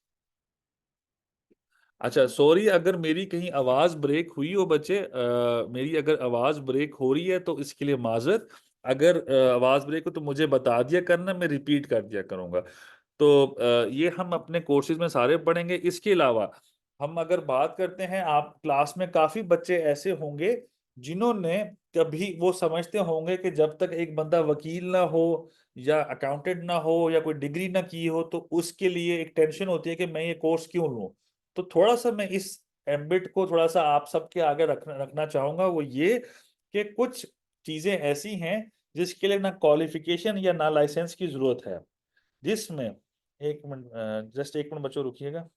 अच्छा, सॉरी अगर मेरी कहीं आवाज ब्रेक हुई हो बच्चे, मेरी अगर आवाज ब्रेक हो रही है तो इसके लिए माजरत। अगर आवाज ब्रेक हो तो मुझे बता दिया करना, मैं रिपीट कर दिया करूंगा। तो ये हम अपने कोर्सेज में सारे पढ़ेंगे। इसके अलावा हम अगर बात करते हैं, आप क्लास में काफी बच्चे ऐसे होंगे जिन्होंने कभी, वो समझते होंगे कि जब तक एक बंदा वकील ना हो या अकाउंटेंट ना हो या कोई डिग्री ना की हो तो उसके लिए एक टेंशन होती है कि मैं ये कोर्स क्यों लूं। तो थोड़ा सा मैं इस एम्बिट को थोड़ा सा आप सबके आगे रखना चाहूंगा, वो ये कि कुछ चीजें ऐसी हैं जिसके लिए ना क्वालिफिकेशन या ना लाइसेंस की जरूरत है, जिसमें एक मिनट, जस्ट एक मिनट बच्चों रुकिएगा।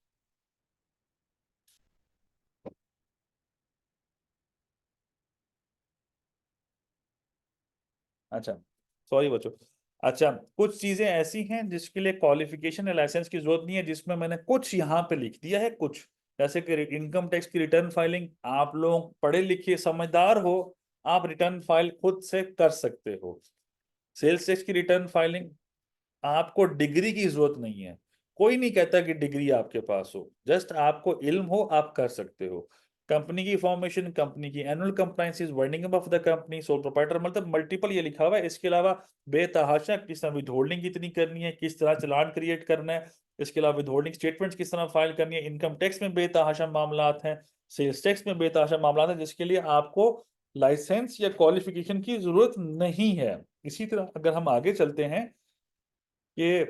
अच्छा, सॉरी बच्चों। अच्छा, कुछ चीजें ऐसी हैं जिसके लिए क्वालिफिकेशन या लाइसेंस की जरूरत नहीं है, जिसमें मैंने कुछ यहाँ पे लिख दिया है। कुछ जैसे कि इनकम टैक्स की रिटर्न फाइलिंग, आप लोग पढ़े लिखे समझदार हो, आप रिटर्न फाइल खुद से कर सकते हो। सेल्स टैक्स की रिटर्न फाइलिंग, आपको डिग्री की जरूरत नहीं है। कोई नहीं कहता कि डिग्री आपके पास हो, जस्ट आपको इल्म हो, आप कर सकते हो। कंपनी की फॉर्मेशन, कंपनी की annual compliances, winding up of the company, sole proprietor, मतलब मल्टीपल ये लिखा हुआ है। इसके अलावा बेतहाशा किस तरह विद होल्डिंग कितनी करनी है, किस तरह चलान क्रिएट करना है, इसके अलावा विद होल्डिंग स्टेटमेंट्स किस तरह फाइल करनी है। इनकम टैक्स में बेतहाशा मामलात हैं, सेल्स टैक्स में बेतहाशा मामलात हैं, जिसके लिए आपको लाइसेंस या क्वालिफिकेशन की जरूरत नहीं है। इसी तरह अगर हम आगे चलते हैं कि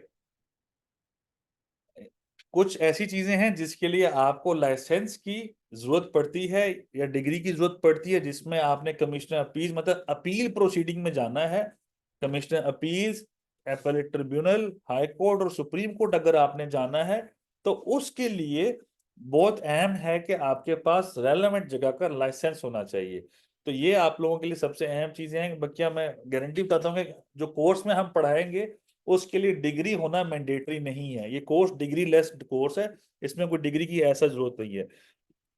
कुछ ऐसी चीजें हैं जिसके लिए आपको लाइसेंस की जरूरत पड़ती है या डिग्री की जरूरत पड़ती है, जिसमें आपने कमिश्नर अपील, मतलब अपील प्रोसीडिंग में जाना है। Commissioner appeals, appellate tribunal, high court और सुप्रीम कोर्ट अगर आपने जाना है, तो उसके लिए बहुत अहम है कि आपके पास रेलेवेंट जगह का लाइसेंस होना चाहिए। तो ये आप लोगों के लिए सबसे अहम चीजें हैं। बच्चा मैं गारंटी बताता हूँ कि जो कोर्स में हम पढ़ाएंगे उसके लिए डिग्री होना मैंडेटरी नहीं है। ये कोर्स डिग्री लेस कोर्स है, इसमें कोई डिग्री की ऐसा जरूरत नहीं है।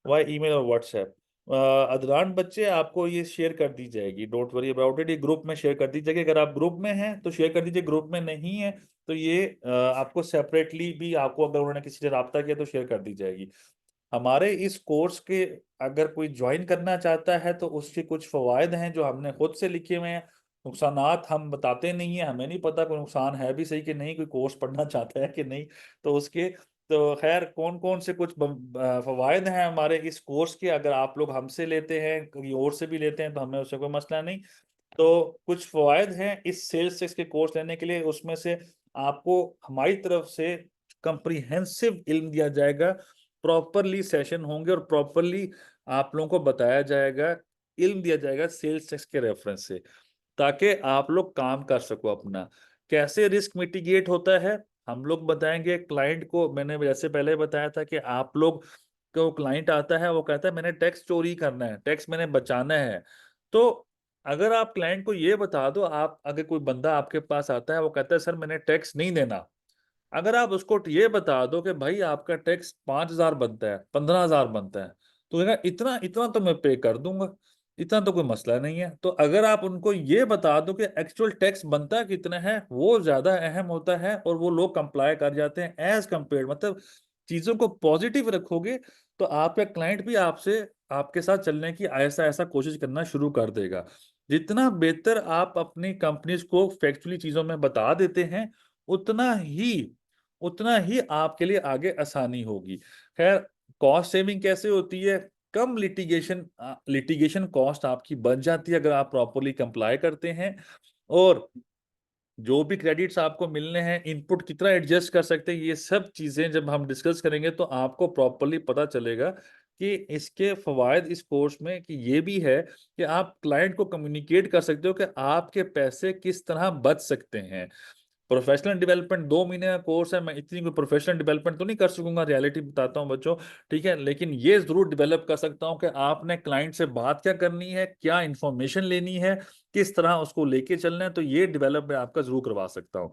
वाई ईमेल और व्हाट्सएप, अदरान बच्चे आपको ये शेयर कर दी जाएगी, डोंट वरी अबाउट इट। ये ग्रुप में शेयर कर दी जाएगी। अगर आप ग्रुप में हैं तो शेयर कर दीजिए, ग्रुप में नहीं है तो ये आपको सेपरेटली भी, आपको अगर उन्होंने किसी से रब्ता किया तो शेयर कर दी जाएगी। हमारे इस कोर्स के अगर कोई ज्वाइन करना चाहता है तो उसके कुछ फवायद हैं जो हमने खुद से लिखे हुए हैं। नुकसानात हम बताते नहीं है, हमें नहीं पता कोई नुकसान है भी सही कि नहीं, कोई कोर्स पढ़ना चाहता है कि नहीं। तो उसके तो खैर कौन कौन से कुछ फवायद हैं हमारे इस कोर्स के, अगर आप लोग हमसे लेते हैं कहीं और से भी लेते हैं तो हमें उससे कोई मसला नहीं। तो कुछ फवायद हैं इस सेल्स टैक्स के कोर्स लेने के लिए, उसमें से आपको हमारी तरफ से कंप्रीहेंसिव इल्म दिया जाएगा, प्रॉपरली सेशन होंगे और प्रॉपरली आप लोगों को बताया जाएगा, इल्म दिया जाएगा सेल्स टैक्स के रेफरेंस से, ताकि आप लोग काम कर सको अपना। कैसे रिस्क मिटिगेट होता है हम लोग बताएंगे क्लाइंट को। मैंने जैसे पहले बताया था कि आप लोग को क्लाइंट आता है, वो कहता है मैंने टैक्स चोरी करना है, टैक्स मैंने बचाना है। तो अगर आप क्लाइंट को ये बता दो, आप अगर कोई बंदा आपके पास आता है वो कहता है सर मैंने टैक्स नहीं देना, अगर आप उसको ये बता दो कि भाई आपका टैक्स 5,000 बनता है, 15,000 बनता है, तो कहेगा इतना इतना तो मैं पे कर दूंगा, इतना तो कोई मसला नहीं है। तो अगर आप उनको ये बता दो कि एक्चुअल टैक्स बनता कितना है, वो ज्यादा अहम होता है और वो लोग कंप्लाई कर जाते हैं एज कंपेयर, मतलब चीजों को पॉजिटिव रखोगे तो आपका क्लाइंट भी आपसे, आपके साथ चलने की ऐसा ऐसा कोशिश करना शुरू कर देगा। जितना बेहतर आप अपनी कंपनीज को फैक्चुअली चीजों में बता देते हैं, उतना ही उतना ही आपके लिए आगे आसानी होगी। खैर, कॉस्ट सेविंग कैसे होती है? कम लिटिगेशन कॉस्ट आपकी बच जाती है अगर आप प्रॉपरली कंप्लाई करते हैं। और जो भी क्रेडिट्स आपको मिलने हैं, इनपुट कितना एडजस्ट कर सकते हैं, ये सब चीजें जब हम डिस्कस करेंगे तो आपको प्रॉपरली पता चलेगा कि इसके फवायद इस कोर्स में कि ये भी है कि आप क्लाइंट को कम्युनिकेट कर सकते हो कि आपके पैसे किस तरह बच सकते हैं। प्रोफेशनल डेवलपमेंट 2 महीने का कोर्स है, मैं इतनी कोई प्रोफेशनल डेवलपमेंट तो नहीं कर सकूंगा, रियलिटी बताता हूँ बच्चों, ठीक है, लेकिन ये जरूर डेवलप कर सकता हूँ कि आपने क्लाइंट से बात क्या करनी है, क्या इंफॉर्मेशन लेनी है, किस तरह उसको लेके चलना है, तो ये डेवलप मैं आपका जरूर करवा सकता हूँ।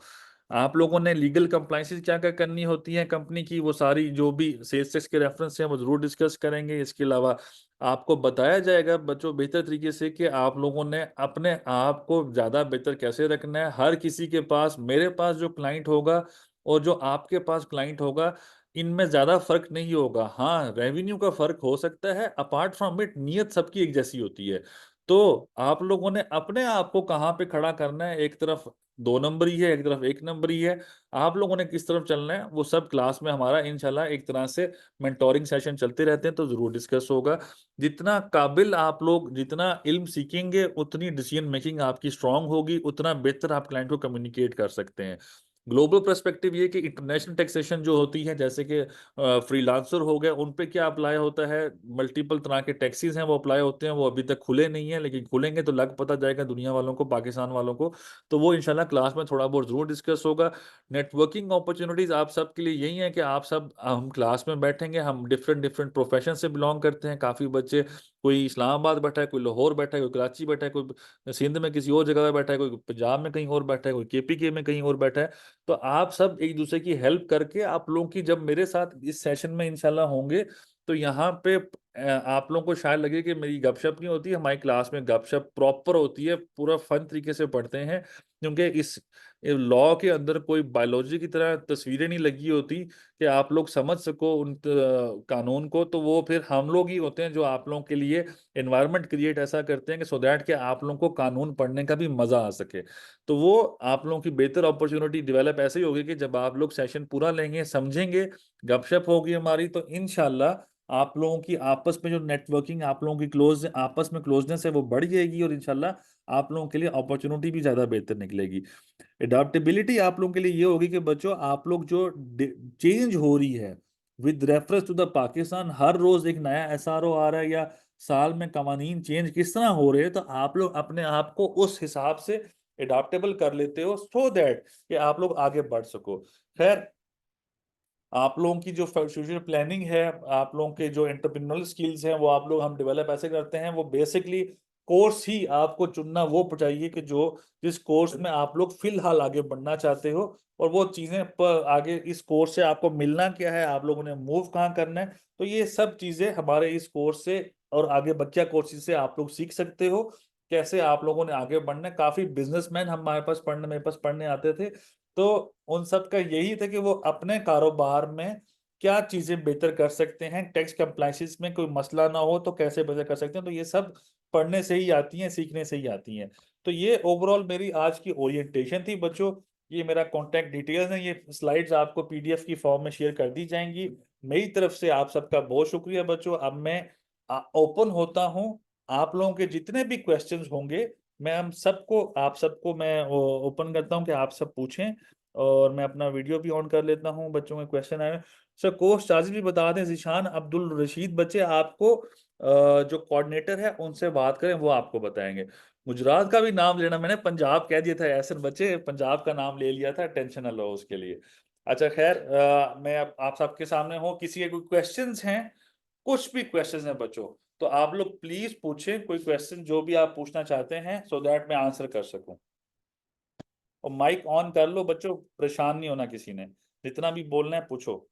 आप लोगों ने लीगल कंप्लाइंसेस क्या क्या करनी होती है कंपनी की, वो सारी जो भी सेल्स टैक्स के रेफरेंस हैं वो जरूर डिस्कस करेंगे। इसके अलावा आपको बताया जाएगा बच्चों बेहतर तरीके से कि आप लोगों ने अपने आप को ज्यादा बेहतर कैसे रखना है। हर किसी के पास, मेरे पास जो क्लाइंट होगा और जो आपके पास क्लाइंट होगा, इनमें ज्यादा फर्क नहीं होगा। हाँ, रेवेन्यू का फर्क हो सकता है, अपार्ट फ्रॉम इट नियत सबकी एक जैसी होती है। तो आप लोगों ने अपने आप को कहाँ पे खड़ा करना है, एक तरफ 2 नंबरी है, एक तरफ 1 नंबरी है, आप लोगों ने किस तरफ चलना है, वो सब क्लास में हमारा इंशाल्लाह एक तरह से मेंटोरिंग सेशन चलते रहते हैं तो जरूर डिस्कस होगा। जितना काबिल आप लोग, जितना इल्म सीखेंगे, उतनी डिसीजन मेकिंग आपकी स्ट्रांग होगी, उतना बेहतर आप क्लाइंट को कम्युनिकेट कर सकते हैं। ग्लोबल पर्सपेक्टिव ये कि इंटरनेशनल टैक्सेशन जो होती है, जैसे कि फ्रीलांसर हो गए, उन पे क्या अप्लाई होता है, मल्टीपल तरह के टैक्सेस हैं वो अप्लाई होते हैं, वो अभी तक खुले नहीं है, लेकिन खुलेंगे तो लग पता जाएगा दुनिया वालों को, पाकिस्तान वालों को। तो वो इंशाल्लाह क्लास में थोड़ा बहुत जरूर डिस्कस होगा। नेटवर्किंग अपॉर्चुनिटीज आप सब के लिए यही है कि आप सब, हम क्लास में बैठेंगे, हम डिफरेंट डिफरेंट प्रोफेशन से बिलोंग करते हैं, काफ़ी बच्चे, कोई इस्लामाबाद बैठा है, कोई लाहौर बैठा है, कोई कराची बैठा है, कोई सिंध में किसी और जगह पे बैठा है, कोई पंजाब में कहीं और बैठा है, कोई केपीके में कहीं और बैठा है। तो आप सब एक दूसरे की हेल्प करके, आप लोगों की जब मेरे साथ इस सेशन में इंशाल्लाह होंगे, तो यहाँ पे आप लोगों को शायद लगे कि मेरी गपशप नहीं होती, हमारी क्लास में गपशप प्रॉपर होती है, पूरा फन तरीके से पढ़ते हैं, क्योंकि इस लॉ के अंदर कोई बायोलॉजी की तरह तस्वीरें नहीं लगी होती कि आप लोग समझ सको उन कानून को। तो वो फिर हम लोग ही होते हैं जो आप लोगों के लिए एनवायरनमेंट क्रिएट ऐसा करते हैं कि सो दैट कि आप लोगों को कानून पढ़ने का भी मजा आ सके। तो वो आप लोगों की बेहतर अपॉर्चुनिटी डेवलप ऐसे ही होगी कि जब आप लोग सेशन पूरा लेंगे, समझेंगे, गपशप होगी हमारी, तो इंशाल्लाह आप लोगों की आपस में जो नेटवर्किंग, आप लोगों की क्लोज आपस में क्लोजनेस है वो बढ़ जाएगी, और इंशाल्लाह आप लोगों के लिए अपॉर्चुनिटी भी ज्यादा बेहतर निकलेगी। एडाप्टेबिलिटी आप लोगों के लिए ये होगी कि बच्चों, आप लोग जो चेंज हो रही है with reference to the Pakistan, हर रोज एक नया एसआरओ आ रहा है, या साल में कवानीन चेंज किस तरह हो रहे हैं, तो आप लोग अपने आप को उस हिसाब से एडाप्टेबल कर लेते हो, सो दैट कि आप लोग आगे बढ़ सको। खैर, आप लोगों की जो फ्यूचर प्लानिंग है, आप लोगों के जो एंटरप्रेन्योरल स्किल्स हैं, वो आप लोग, हम डेवलप ऐसे करते हैं, वो बेसिकली कोर्स ही आपको चुनना वो चाहिए कि जो जिस कोर्स में आप लोग फिलहाल आगे बढ़ना चाहते हो, और वो चीज़ें पर आगे इस कोर्स से आपको मिलना क्या है, आप लोगों ने मूव कहाँ करना है, तो ये सब चीज़ें हमारे इस कोर्स से और आगे बच्चा कोर्सेज से आप लोग सीख सकते हो, कैसे आप लोगों ने आगे बढ़ना है। काफ़ी बिजनेसमैन हमारे पास पढ़ने, मेरे पास पढ़ने आते थे, तो उन सब का यही था कि वो अपने कारोबार में क्या चीजें बेहतर कर सकते हैं, टैक्स कंप्लायंसेस में कोई मसला ना हो तो कैसे बेहतर कर सकते हैं। तो ये सब पढ़ने से ही आती हैं, सीखने से ही आती हैं। तो ये ओवरऑल मेरी आज की ओरिएंटेशन थी बच्चों। ये मेरा कॉन्टैक्ट डिटेल्स है, ये स्लाइड्स आपको पीडीएफ की फॉर्म में शेयर कर दी जाएंगी। मेरी तरफ से आप सबका बहुत शुक्रिया बच्चों। अब मैं ओपन होता हूँ, आप लोगों के जितने भी क्वेश्चंस होंगे, मैं हम सबको, आप सबको मैं ओपन करता हूँ कि आप सब पूछें, और मैं अपना वीडियो भी ऑन कर लेता हूँ, बच्चों के क्वेश्चन आए। सर कोर्स चार्जेस भी बता दें, जिशान अब्दुल रशीद बच्चे आपको जो कोऑर्डिनेटर है उनसे बात करें, वो आपको बताएंगे। गुजरात का भी नाम लेना, मैंने पंजाब कह दिया था, ऐसे बच्चे पंजाब का नाम ले लिया था, टेंशन ना लो उसके लिए। अच्छा खैर, मैं अब आप सबके सामने हूँ, किसी के कोई क्वेश्चंस हैं, कुछ भी क्वेश्चंस हैं बच्चों, तो आप लोग प्लीज पूछें, कोई क्वेश्चन जो भी आप पूछना चाहते हैं, सो दैट मैं आंसर कर सकूं। और माइक ऑन कर लो बच्चों, परेशान नहीं होना किसी ने, जितना भी बोलना है पूछो।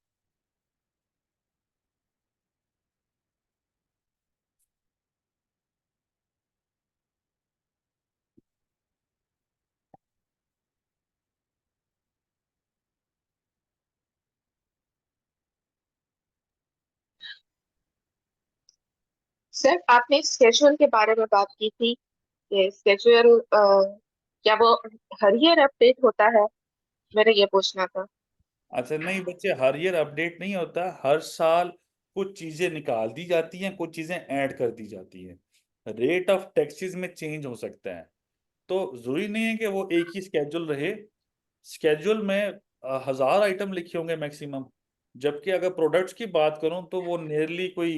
सर आपने स्केड्यूल के बारे में बात की थी कि स्केड्यूल क्या वो हर ईयर अपडेट होता है, मेरा ये पूछना था। अच्छा नहीं बच्चे, हर ईयर अपडेट नहीं होता, हर साल कुछ चीजें निकाल दी जाती हैं, कुछ चीजें ऐड कर दी जाती हैं, रेट ऑफ टैक्सेस में चेंज हो सकता है। तो जरूरी नहीं है कि वो एक ही स्केड्यूल रहे। स्केड्यूल में 1000 आइटम लिखे होंगे मैक्सिमम, जबकि अगर प्रोडक्ट्स की बात करूं तो वो नियरली कोई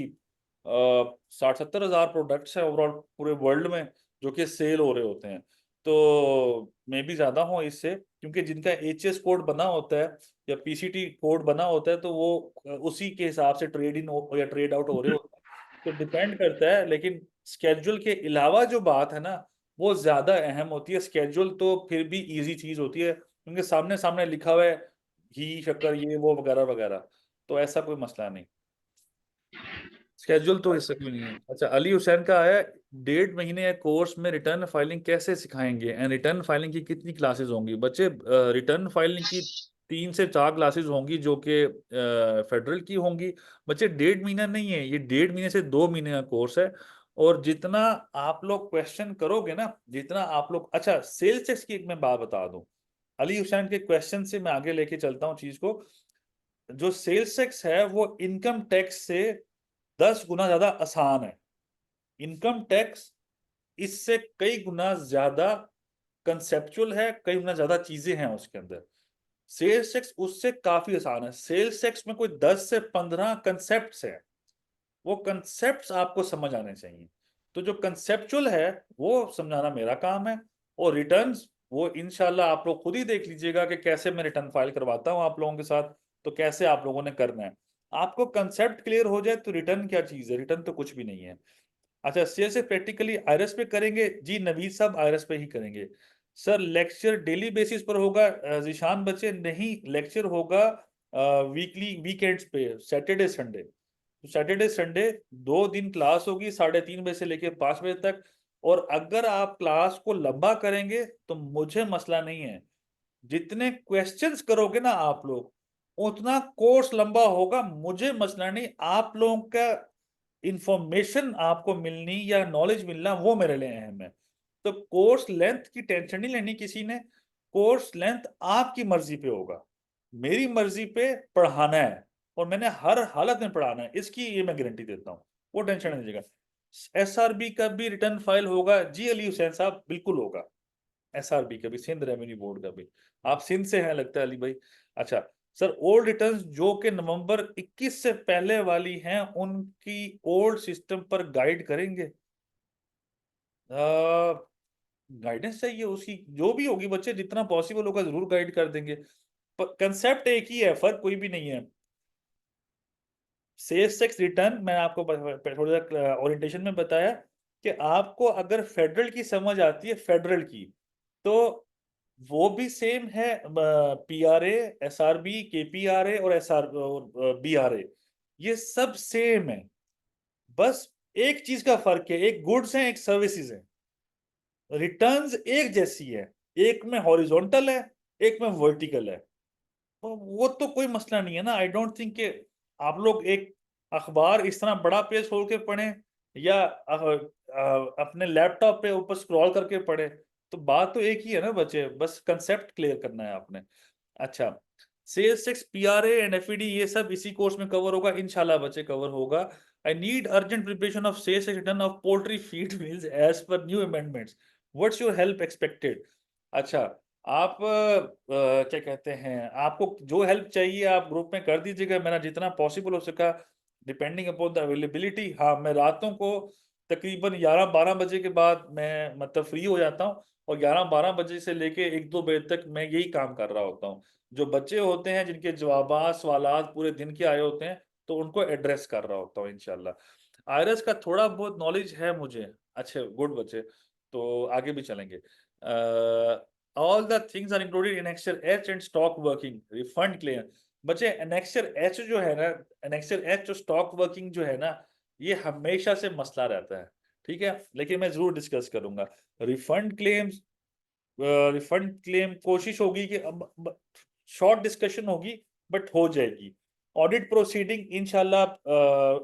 60-70 हज़ार प्रोडक्ट्स हैं ओवरऑल पूरे वर्ल्ड में जो कि सेल हो रहे होते हैं। तो मे भी ज्यादा हो इससे, क्योंकि जिनका एचएस कोड बना होता है या पीसीटी कोड बना होता है, तो वो उसी के हिसाब से ट्रेड इन या ट्रेड आउट हो रहे होते हैं। तो डिपेंड करता है, लेकिन स्केड्यूल के अलावा जो बात है ना, वो ज्यादा अहम होती है। स्केड्यूल तो फिर भी इजी चीज होती है, क्योंकि सामने सामने लिखा हुआ है घी शक्कर ये वो वगैरह वगैरह, तो ऐसा कोई मसला नहीं। स्केड्यूल तो इससे कोई नहीं है। अच्छा, अली हुसैन का आया, 1.5 महीने कोर्स में रिटर्न फाइलिंग कैसे सिखाएंगे, एंड रिटर्न फाइलिंग की कितनी क्लासेस होंगी। बच्चे, रिटर्न फाइलिंग की 3 से 4 क्लासेस होंगी जो कि फेडरल की होंगी। बच्चे 1.5 महीना नहीं है, ये 1.5 महीने से 2 महीने का कोर्स है। और जितना आप लोग क्वेश्चन करोगे ना, जितना आप लोग, अच्छा सेल्स टैक्स की एक मैं बात बता दूं, अली हुसैन के क्वेश्चन से मैं आगे लेके चलता हूँ चीज को। जो सेल्स टैक्स है वो इनकम टैक्स से 10 गुना ज्यादा आसान है। इनकम टैक्स इससे कई गुना ज्यादा कंसेप्चुअल है, कई गुना ज्यादा चीजें हैं उसके अंदर। सेल्स टैक्स उससे काफी आसान है। सेल्स टैक्स में कोई 10 से 15 कंसेप्ट है, वो कंसेप्ट आपको समझ आने चाहिए। तो जो कंसेप्चुअल है वो समझाना मेरा काम है, और रिटर्न्स वो इंशाल्लाह आप लोग खुद ही देख लीजिएगा कि कैसे मैं रिटर्न फाइल करवाता हूँ आप लोगों के साथ, तो कैसे आप लोगों ने करना है। आपको कंसेप्ट क्लियर हो जाए तो रिटर्न क्या चीज है, रिटर्न तो कुछ भी नहीं है। अच्छा, से प्रैक्टिकली आईआरएस पे करेंगे जी, नवीद साहब आईआरएस पे ही करेंगे। सर लेक्चर डेली बेसिस पर होगा जीशान बच्चे, नहीं लेक्चर होगा वीकली वीकेंड्स पे, सैटरडे संडे। तो सैटरडे संडे 2 दिन क्लास होगी 3:30 बजे से लेकर 5 बजे तक। और अगर आप क्लास को लंबा करेंगे तो मुझे मसला नहीं है, जितने क्वेश्चंस करोगे ना आप लोग उतना कोर्स लंबा होगा, मुझे मसला नहीं। आप लोगों का इंफॉर्मेशन आपको मिलनी या नॉलेज मिलना वो मेरे लिए अहम है। तो कोर्स लेंथ की टेंशन नहीं लेनी किसी ने, कोर्स लेंथ आपकी मर्जी पे होगा, मेरी मर्जी पे पढ़ाना है, और मैंने हर हालत में पढ़ाना है, इसकी ये मैं गारंटी देता हूँ, वो टेंशन नहीं लीजिएगा। एसआरबी का भी रिटर्न फाइल होगा जी अली हुसैन साहब, बिल्कुल होगा। एसआरबी का भी, सिंध रेवेन्यू बोर्ड का भी। आप सिंध से हैं लगता है अली भाई। अच्छा सर, ओल्ड रिटर्न्स जो कि नवंबर 21 से पहले वाली हैं उनकी ओल्ड सिस्टम पर गाइड करेंगे। गाइडेंस चाहिए उसकी, जो भी होगी बच्चे, जितना पॉसिबल होगा जरूर गाइड कर देंगे। कंसेप्ट एक ही है, फर्क कोई भी नहीं है। सेल्स टैक्स रिटर्न मैं आपको थोड़ा सा ओरिएंटेशन में बताया कि आपको अगर फेडरल की समझ आती है, फेडरल की, तो वो भी सेम है। पीआरए, एसआरबी, केपीआरए और एसआर बीआरए, ये सब सेम है। बस एक चीज का फर्क है, एक गुड्स है एक सर्विसेज है। रिटर्न्स एक जैसी है, एक में हॉरिजॉन्टल है एक में वर्टिकल है। तो वो तो कोई मसला नहीं है ना। आई डोंट थिंक कि आप लोग एक अखबार इस तरह बड़ा पेज खोल के पढ़ें या अपने लैपटॉप पे ऊपर स्क्रॉल करके पढ़ें। तो बात तो एक ही है ना बच्चे, बस कंसेप्ट क्लियर करना है आपने। अच्छा, sales tax, PRA and FED ये सब इसी कोर्स में कवर होगा इंशाल्लाह बच्चे, कवर होगा। I need urgent preparation of sales tax return of poultry feed mills as per new amendments, what's your help expected. अच्छा, आप क्या कहते हैं, आपको जो हेल्प चाहिए आप ग्रुप में कर दीजिएगा, मेरा जितना पॉसिबल हो सका, डिपेंडिंग अपॉन द अवेलेबिलिटी। हाँ, मैं रातों को तकरीबन 11-12 बजे के बाद मैं मतलब फ्री हो जाता हूँ, और 11-12 बजे से लेके 1-2 बजे तक मैं यही काम कर रहा होता हूँ। जो बच्चे होते हैं जिनके जवाबात सवालात पूरे दिन के आए होते हैं, तो उनको एड्रेस कर रहा होता हूँ इंशाल्लाह। आयरस का थोड़ा बहुत नॉलेज है मुझे। अच्छे गुड बच्चे, तो आगे भी चलेंगे। All the things are included in annexure H and stock working refund claim. बच्चे एनेक्सर एच जो है ना, एनेक्सर एच जो स्टॉक वर्किंग जो है ना, ये हमेशा से मसला रहता है, ठीक है, लेकिन मैं जरूर डिस्कस करूंगा। रिफंड क्लेम्स, रिफंड क्लेम कोशिश होगी कि अब शॉर्ट डिस्कशन होगी बट हो जाएगी। ऑडिट प्रोसीडिंग इंशाल्लाह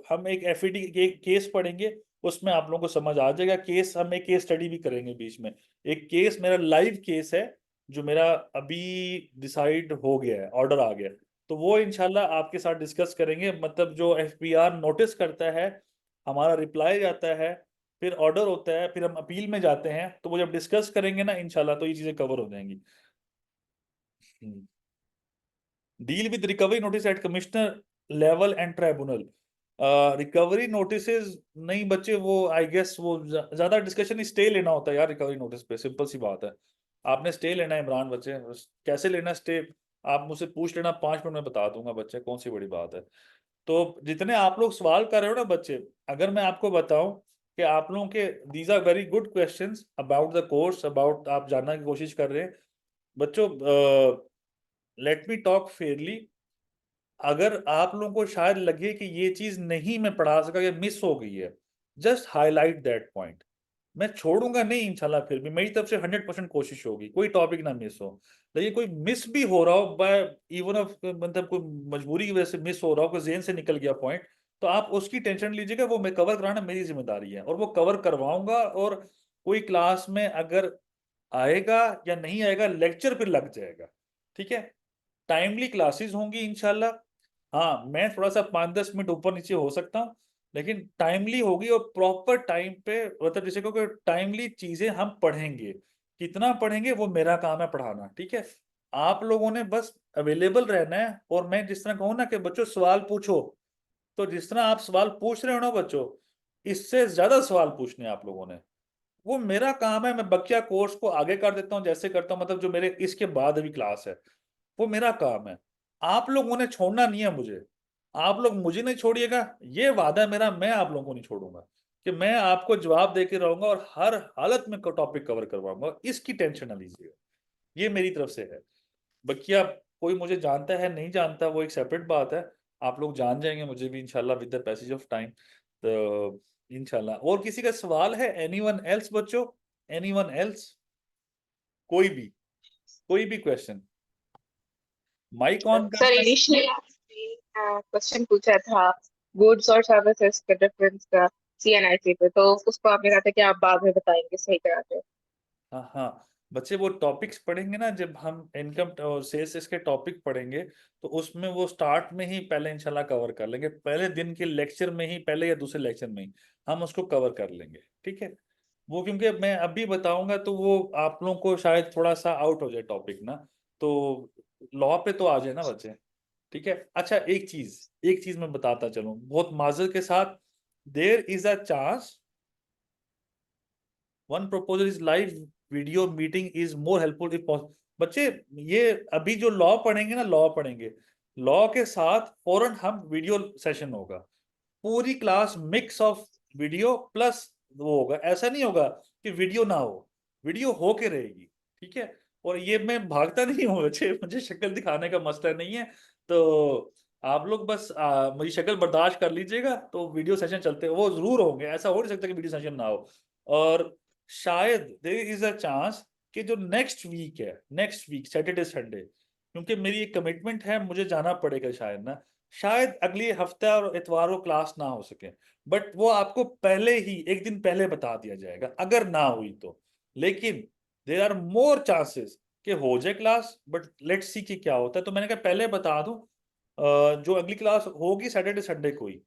हम एक एफईडी केस पढ़ेंगे, उसमें आप लोगों को समझ आ जाएगा। केस हम एक केस स्टडी भी करेंगे बीच में। एक केस मेरा लाइव केस है जो मेरा अभी डिसाइड हो गया है, ऑर्डर आ गया, तो वो इंशाल्लाह आपके साथ डिस्कस करेंगे। मतलब जो एफपीआर नोटिस करता है, हमारा रिप्लाई जाता है, फिर ऑर्डर होता है, फिर हम अपील में जाते हैं, तो वो जब डिस्कस करेंगे ना इंशाल्लाह तो ये चीजें कवर हो जाएंगी। Deal with recovery notice at commissioner level and tribunal. Recovery notice नहीं बच्चे, वो आई गेस वो ज्यादा डिस्कशन स्टे लेना होता है यार रिकवरी नोटिस पे, सिंपल सी बात है। आपने स्टे लेना है इमरान बच्चे, कैसे लेना स्टे आप मुझसे पूछ लेना, 5 मिनट में बता दूंगा बच्चे, कौन सी बड़ी बात है। तो जितने आप लोग सवाल कर रहे हो ना बच्चे, अगर मैं आपको बताऊं कि आप लोगों के these are very good questions about the course, about आप जानने की कोशिश कर रहे हैं बच्चों। Let me talk fairly. अगर आप लोगों को शायद लगे कि ये चीज नहीं मैं पढ़ा सका या मिस हो गई है, जस्ट हाईलाइट दैट पॉइंट। मैं छोड़ूंगा नहीं इंशाल्लाह, फिर भी मेरी तरफ से 100% कोशिश होगी कोई टॉपिक ना मिस हो। लेकिन कोई मिस भी हो रहा हो बाय इवन ऑफ, मतलब कोई मजबूरी की वजह से मिस हो रहा हो, कोई जेहन से निकल गया पॉइंट, तो आप उसकी टेंशन लीजिएगा, वो मैं कवर कराना मेरी जिम्मेदारी है और वो कवर करवाऊंगा। और कोई क्लास में अगर आएगा या नहीं आएगा, लेक्चर फिर लग जाएगा, ठीक है। टाइमली क्लासेस होंगी इंशाल्लाह। हाँ, मैं थोड़ा सा 5-10 मिनट ऊपर नीचे हो सकता हूँ, लेकिन टाइमली होगी और प्रॉपर टाइम पे, मतलब जैसे को टाइमली चीजें हम पढ़ेंगे। कितना पढ़ेंगे वो मेरा काम है पढ़ाना, ठीक है। आप लोगों ने बस अवेलेबल रहना है। और मैं जिस तरह कहूँ ना कि बच्चों सवाल पूछो, तो जिस तरह आप सवाल पूछ रहे हो ना बच्चों, इससे ज्यादा सवाल पूछने हैं आप लोगों ने। वो मेरा काम है, मैं बकिया कोर्स को आगे कर देता हूँ जैसे करता हूँ, मतलब जो मेरे इसके बाद अभी क्लास है वो मेरा काम है। आप लोगों ने छोड़ना नहीं है मुझे, आप लोग मुझे नहीं छोड़िएगा, ये वादा है मेरा, मैं आप लोगों को नहीं छोड़ूंगा कि मैं आपको जवाब देके रहूंगा और हर हालत में टॉपिक कवर करवाऊंगा, इसकी टेंशन ना लीजिएगा, ये मेरी तरफ से है। बकिया कोई मुझे जानता है नहीं जानता वो एक सेपरेट बात है, आप लोग जान जाएंगे मुझे भी इंशाल्लाह with the passage of time. तो इंशाल्लाह और किसी का सवाल है, एनीवन एल्स बच्चों, एनीवन एल्स, कोई भी क्वेश्चन, माइक ऑन सर करना है। इनिशियली आपने क्वेश्चन पूछा था गुड्स और सर्विसेज के डिफरेंस का CNIC पे, तो उसको आपने कहा था कि आप बाद में बताएंगे, सही करा थे। हाँ हाँ, बच्चे वो टॉपिक्स पढ़ेंगे ना, जब हम इनकम और सेल्स इसके टॉपिक पढ़ेंगे तो उसमें वो स्टार्ट में ही पहले इंशाल्लाह कवर कर लेंगे, पहले दिन के लेक्चर में ही, पहले या दूसरे लेक्चर में ही हम उसको कवर कर लेंगे, ठीक है। वो क्योंकि मैं अभी बताऊंगा तो वो आप लोगों को शायद थोड़ा सा आउट हो जाए टॉपिक ना, तो लॉ पे तो आ जाए ना बच्चे, ठीक है। अच्छा एक चीज मैं बताता चलूं बहुत माजर के साथ, there is a chance one proposal is live video meeting is more helpful if possible. बच्चे ये अभी जो लॉ पढ़ेंगे ना, लॉ पढ़ेंगे, लॉ के साथ फौरन हम वीडियो सेशन होगा, पूरी class mix of video plus वो होगा, ऐसा नहीं होगा कि वीडियो ना हो, वीडियो हो के रहेगी, ठीक है। और ये मैं भागता नहीं हूँ बच्चे, मुझे शक्ल दिखाने का मसला नहीं है, तो आप लोग बस मेरी शक्ल बर्दाश्त कर लीजिएगा, तो वीडियो सेशन चलते वो जरूर होंगे, ऐसा हो नहीं सकता कि वीडियो सेशन ना हो। और शायद देयर इज अ चांस कि जो नेक्स्ट वीक है, नेक्स्ट वीक सैटरडे संडे, क्योंकि मेरी एक कमिटमेंट है मुझे जाना पड़ेगा शायद ना, शायद अगले हफ्ते और इतवार को क्लास ना हो सके, बट वो आपको पहले ही एक दिन पहले बता दिया जाएगा अगर ना हुई तो। लेकिन देर आर मोर चांसेस कि हो जाए क्लास, बट लेट्स सी कि क्या होता है, तो मैंने कहा पहले बता दूं। जो अगली क्लास होगी सैटरडे संडे को ही,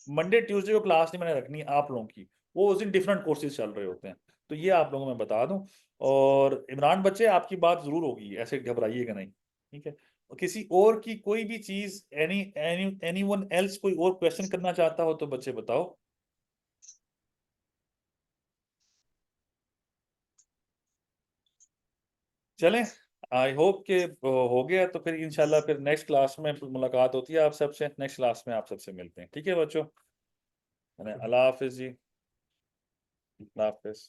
मंडे ट्यूसडे को क्लास नहीं मैंने रखनी आप लोगों की, वो उस दिन डिफरेंट कोर्सेज चल रहे होते हैं, तो ये आप लोगों को मैं बता दूं। और इमरान बच्चे आपकी बात जरूर होगी, ऐसे घबराइएगा नहीं, ठीक है। और किसी और की कोई भी चीज, एनी एनी एनीवन एल्स कोई और क्वेश्चन करना चाहता हो तो बच्चे बताओ। चलें, आई होप के हो गया, तो फिर इंशाल्लाह फिर नेक्स्ट क्लास में मुलाकात होती है आप सबसे, नेक्स्ट क्लास में आप सबसे मिलते हैं, ठीक है बच्चों। अल्लाह हाफिज जी, अल्लाह हाफिज।